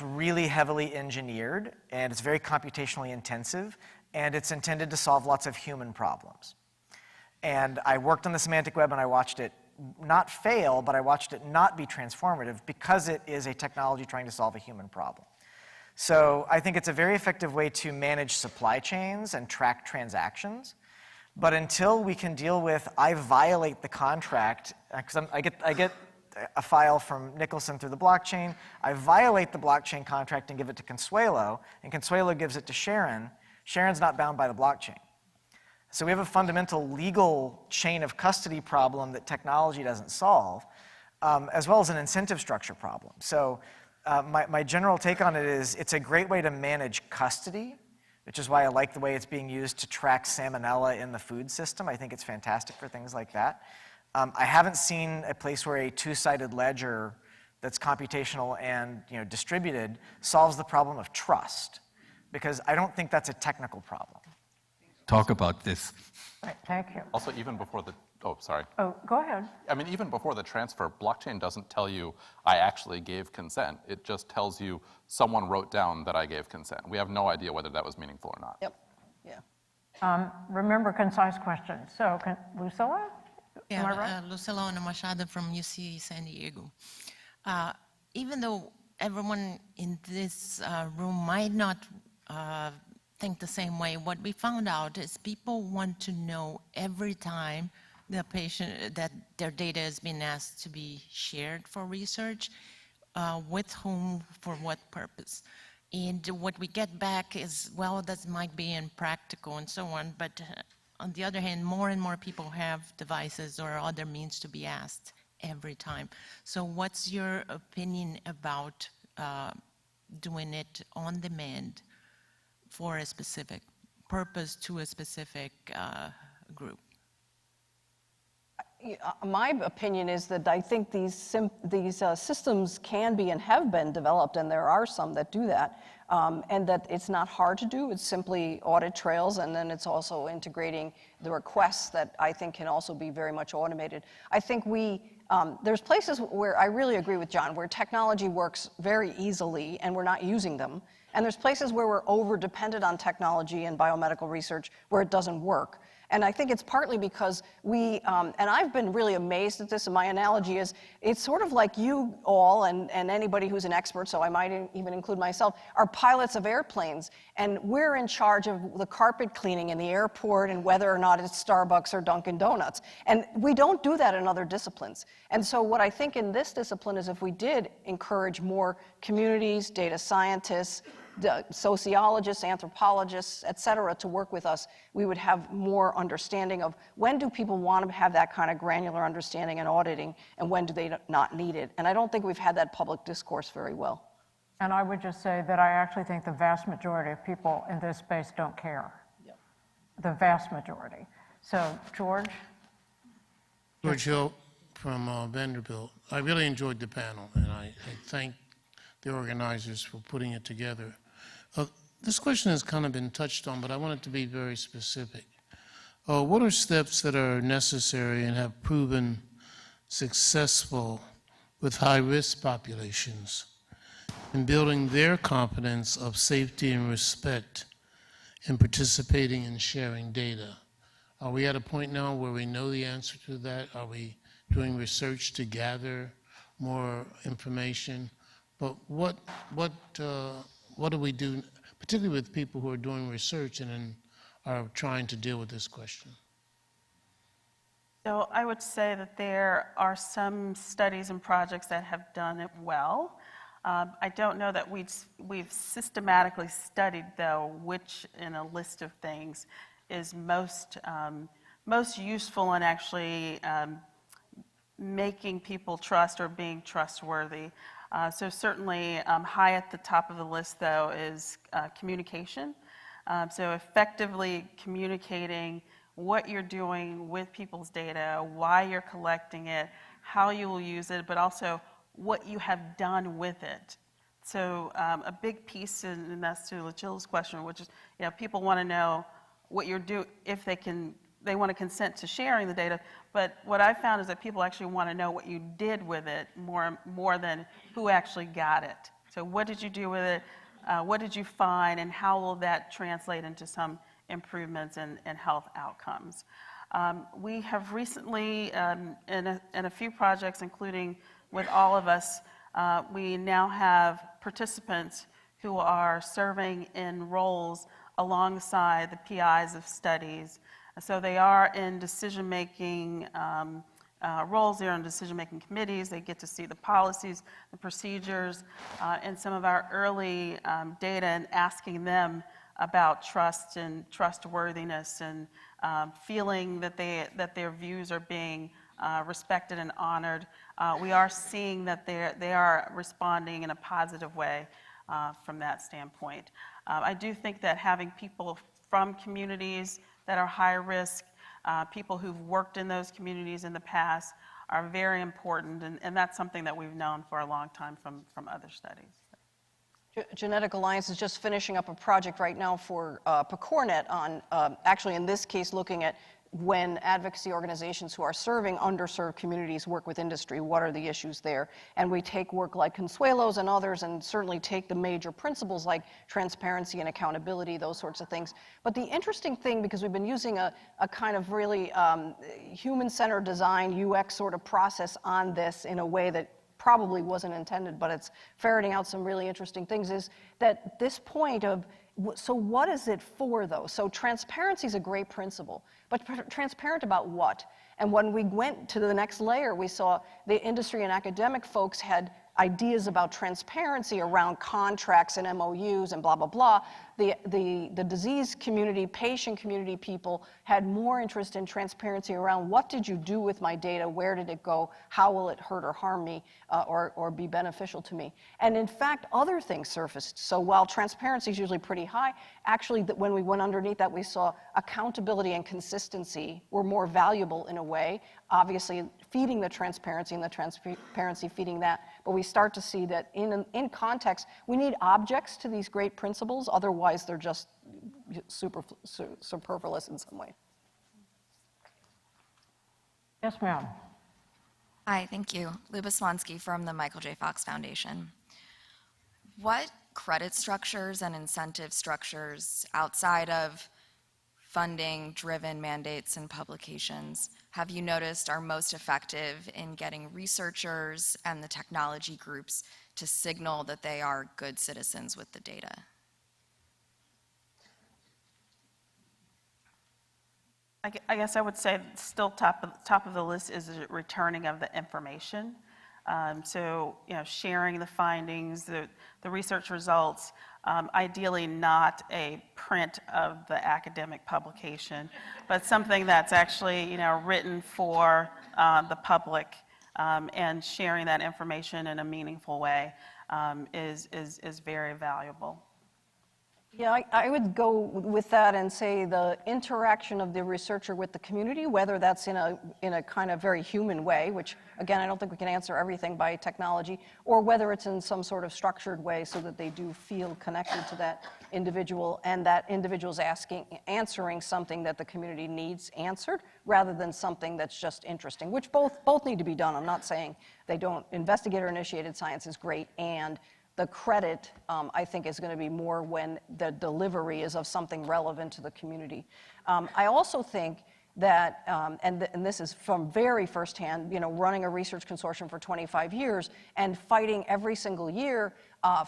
really heavily engineered, and it's very computationally intensive, and it's intended to solve lots of human problems. And I worked on the semantic web, and I watched it not fail, but I watched it not be transformative because it is a technology trying to solve a human problem. So I think it's a very effective way to manage supply chains and track transactions. But until we can deal with, I violate the contract, because I get a file from Nicholson through the blockchain, I violate the blockchain contract and give it to Consuelo, and Consuelo gives it to Sharon. Sharon's not bound by the blockchain. So we have a fundamental legal chain of custody problem that technology doesn't solve, as well as an incentive structure problem. So my general take on it is it's a great way to manage custody, which is why I like the way it's being used to track salmonella in the food system. I think it's fantastic for things like that. I haven't seen a place where a two-sided ledger that's computational and distributed solves the problem of trust, because I don't think that's a technical problem. Talk about this. Right, thank you. Also, even before the Oh, sorry. Oh, go ahead. I mean, even before the transfer, blockchain doesn't tell you I actually gave consent. It just tells you someone wrote down that I gave consent. We have no idea whether that was meaningful or not. Yep, yeah. Remember, concise questions. So, Lucilla? Am I right? Yeah, Lucila Ana Machado from UC San Diego. Even though everyone in this room might not think the same way, what we found out is people want to know every time the patient that their data has been asked to be shared for research, with whom, for what purpose. And what we get back is, well, that might be impractical and so on, but on the other hand, more and more people have devices or other means to be asked every time. So what's your opinion about doing it on demand for a specific purpose to a specific group? My opinion is that I think these systems can be and have been developed, and there are some that do that, and that it's not hard to do. It's simply audit trails, and then it's also integrating the requests that I think can also be very much automated. I think there's places where I really agree with John, where technology works very easily and we're not using them. And there's places where we're over-dependent on technology and biomedical research where it doesn't work. And I think it's partly because and I've been really amazed at this, and my analogy is, it's sort of like you all, and anybody who's an expert, so I might even include myself, are pilots of airplanes, and we're in charge of the carpet cleaning in the airport and whether or not it's Starbucks or Dunkin' Donuts. And we don't do that in other disciplines. And so what I think in this discipline is if we did encourage more communities, data scientists, sociologists, anthropologists, et cetera, to work with us, we would have more understanding of when do people want to have that kind of granular understanding and auditing, and when do they not need it. And I don't think we've had that public discourse very well. And I would just say that I actually think the vast majority of people in this space don't care. Yep. The vast majority. So, George? George Hill from Vanderbilt. I really enjoyed the panel, and I thank the organizers for putting it together. This question has kind of been touched on, but I want it to be very specific. What are steps that are necessary and have proven successful with high-risk populations in building their confidence of safety and respect in participating in sharing data? Are we at a point now where we know the answer to that? Are we doing research to gather more information? But what do we do, particularly with people who are doing research and are trying to deal with this question? So I would say that there are some studies and projects that have done it well. I don't know that we've systematically studied, though, which in a list of things is most useful in actually making people trust or being trustworthy. So certainly high at the top of the list, though, is communication. So effectively communicating what you're doing with people's data, why you're collecting it, how you will use it, but also what you have done with it. So a big piece, and that's to Lucilla's question, which is, people want to know what you're doing, if they want to consent to sharing the data. But what I found is that people actually want to know what you did with it more than who actually got it. So what did you do with it? What did you find? And how will that translate into some improvements in health outcomes? We have recently, in a few projects, including with all of us, we now have participants who are serving in roles alongside the PIs of studies. So they are in decision-making roles, they're in decision-making committees, they get to see the policies, the procedures, and some of our early data, and asking them about trust and trustworthiness, and feeling that their views are being respected and honored. We are seeing that they are responding in a positive way from that standpoint. I do think that having people from communities that are high risk, people who've worked in those communities in the past, are very important, and that's something that we've known for a long time from other studies. Genetic Alliance is just finishing up a project right now for PCORNet on, actually in this case, looking at when advocacy organizations who are serving underserved communities work with industry, what are the issues there? And we take work like Consuelo's and others, and certainly take the major principles like transparency and accountability, those sorts of things. But the interesting thing, because we've been using a kind of really human-centered design, UX sort of process on this in a way that probably wasn't intended, but it's ferreting out some really interesting things, is that this point of, so what is it for, though? So transparency is a great principle, but transparent about what? And when we went to the next layer, we saw the industry and academic folks had ideas about transparency around contracts and MOUs and blah, blah, blah. The disease community, patient community people had more interest in transparency around what did you do with my data, where did it go, how will it hurt or harm me, or be beneficial to me. And in fact, other things surfaced. So while transparency is usually pretty high, actually when we went underneath that, we saw accountability and consistency were more valuable in a way, obviously feeding the transparency and the transparency feeding that. But we start to see that in context, we need objects to these great principles, otherwise they're just superfluous in some way. Yes, ma'am. Hi, thank you. Luba Swansky from the Michael J. Fox Foundation. What credit structures and incentive structures outside of funding-driven mandates and publications have you noticed are most effective in getting researchers and the technology groups to signal that they are good citizens with the data? I guess I would say still top of the list is the returning of the information. So, sharing the findings, the research results, ideally not a print of the academic publication, but something that's actually, written for the public, and sharing that information in a meaningful way is very valuable. Yeah, I would go with that and say the interaction of the researcher with the community, whether that's in a kind of very human way, which again, I don't think we can answer everything by technology, or whether it's in some sort of structured way so that they do feel connected to that individual and that individual's answering something that the community needs answered rather than something that's just interesting, which both need to be done. I'm not saying they don't. Investigator-initiated science is great, and the credit, I think, is going to be more when the delivery is of something relevant to the community. I also think that, and this is from very firsthand, running a research consortium for 25 years and fighting every single year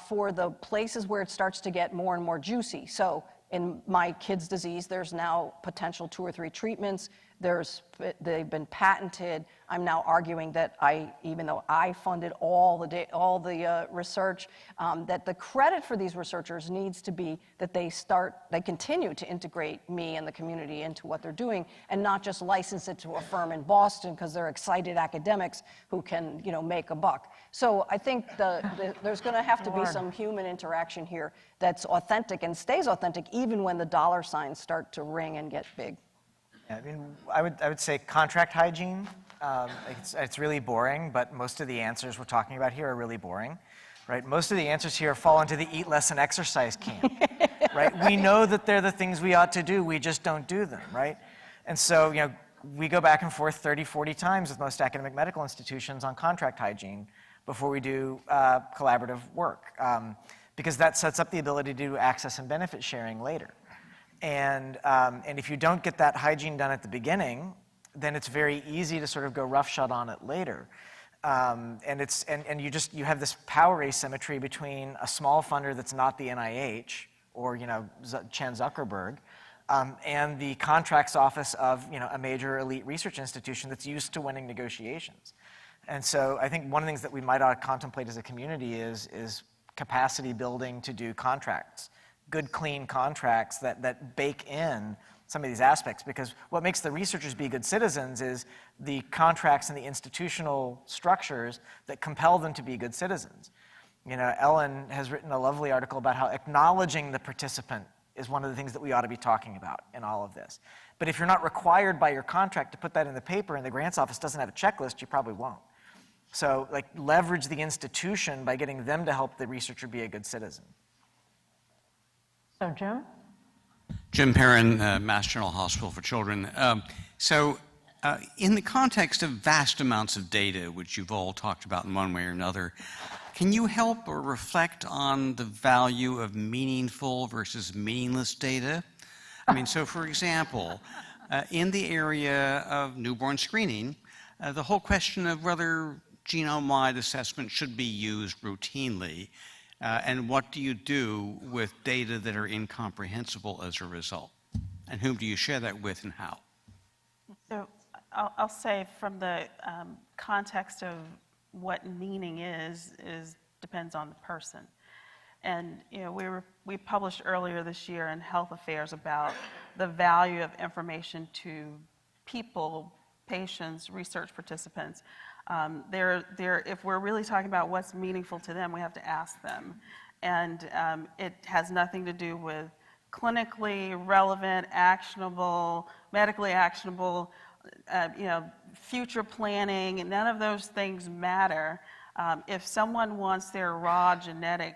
for the places where it starts to get more and more juicy. So in my kid's disease, there's now potential 2 or 3 treatments. They've been patented. I'm now arguing that even though I funded all the research, that the credit for these researchers needs to be that they continue to integrate me and the community into what they're doing, and not just license it to a firm in Boston because they're excited academics who can, make a buck. So I think there's going to have to be some human interaction here that's authentic and stays authentic even when the dollar signs start to ring and get big. Yeah, I would say contract hygiene. It's really boring, but most of the answers we're talking about here are really boring, right? Most of the answers here fall into the eat less and exercise camp, right? We know that they're the things we ought to do, we just don't do them, right? And so, we go back and forth 30, 40 times with most academic medical institutions on contract hygiene before we do collaborative work, because that sets up the ability to do access and benefit sharing later. And if you don't get that hygiene done at the beginning, then it's very easy to sort of go roughshod on it later. And you have this power asymmetry between a small funder that's not the NIH or Chan Zuckerberg, and the contracts office of a major elite research institution that's used to winning negotiations. And so I think one of the things that we might ought to contemplate as a community is capacity building to do contracts. Good, clean contracts that bake in some of these aspects, because what makes the researchers be good citizens is the contracts and the institutional structures that compel them to be good citizens. Ellen has written a lovely article about how acknowledging the participant is one of the things that we ought to be talking about in all of this. But if you're not required by your contract to put that in the paper and the grants office doesn't have a checklist, you probably won't. So leverage the institution by getting them to help the researcher be a good citizen. So, Jim? Jim Perrin, Mass General Hospital for Children. In the context of vast amounts of data, which you've all talked about in one way or another, can you help or reflect on the value of meaningful versus meaningless data? I mean, so for example, in the area of newborn screening, the whole question of whether genome-wide assessment should be used routinely, and what do you do with data that are incomprehensible as a result? And whom do you share that with and how? So I'll say from the context of what meaning is depends on the person. And you know, we published earlier this year in Health Affairs about the value of information to people, patients, research participants. If we're really talking about what's meaningful to them, we have to ask them. And it has nothing to do with clinically relevant, actionable, medically actionable, future planning. None of those things matter. If someone wants their raw genetic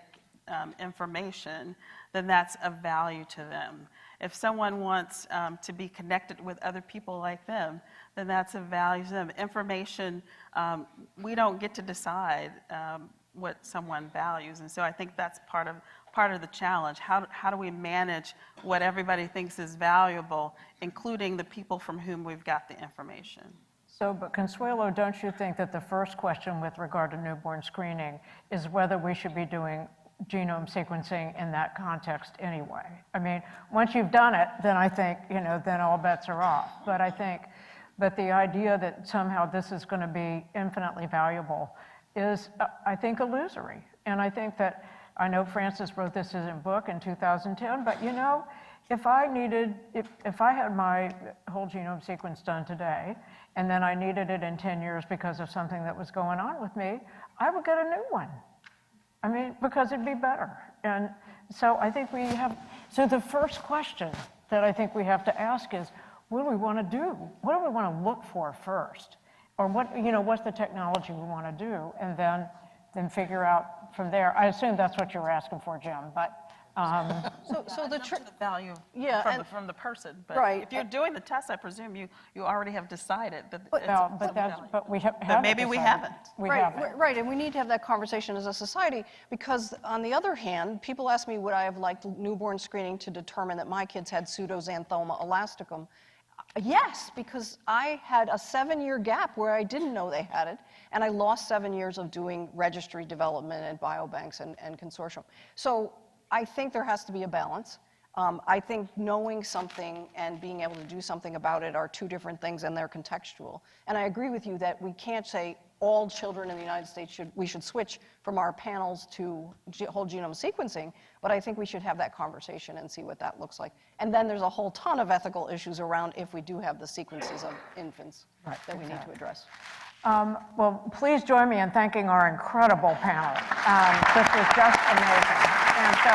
information, then that's of value to them. If someone wants to be connected with other people like them, then that's of value to them. Information, we don't get to decide what someone values, and so I think that's part of the challenge. How do we manage what everybody thinks is valuable, including the people from whom we've got the information? So, but Consuelo, don't you think that the first question with regard to newborn screening is whether we should be doing genome sequencing in that context anyway? I mean, once you've done it, then I think, then all bets are off. But the idea that somehow this is going to be infinitely valuable is, I think, illusory. And I think that, I know Francis wrote this in a book in 2010, but if I had my whole genome sequence done today, and then I needed it in 10 years because of something that was going on with me, I would get a new one. I mean, because it'd be better. And so I think so the first question that I think we have to ask is, what do we want to do? What do we want to look for first? Or what's the technology we want to do? And then figure out from there. I assume that's what you're asking for, Jim, but. So the value from the person, but right. If you're doing the test, I presume you already have decided that But we haven't. But maybe we haven't. Right, and we need to have that conversation as a society, because on the other hand, people ask me would I have liked newborn screening to determine that my kids had pseudoxanthoma elasticum. Yes, because I had a 7-year gap where I didn't know they had it, and I lost 7 years of doing registry development and biobanks and consortium. So I think there has to be a balance. I think knowing something and being able to do something about it are two different things, and they're contextual. And I agree with you that we can't say all children in the United States we should switch from our panels to whole genome sequencing, but I think we should have that conversation and see what that looks like. And then there's a whole ton of ethical issues around if we do have the sequences of infants that we need to address. Well, please join me in thanking our incredible panel. This was just amazing. And so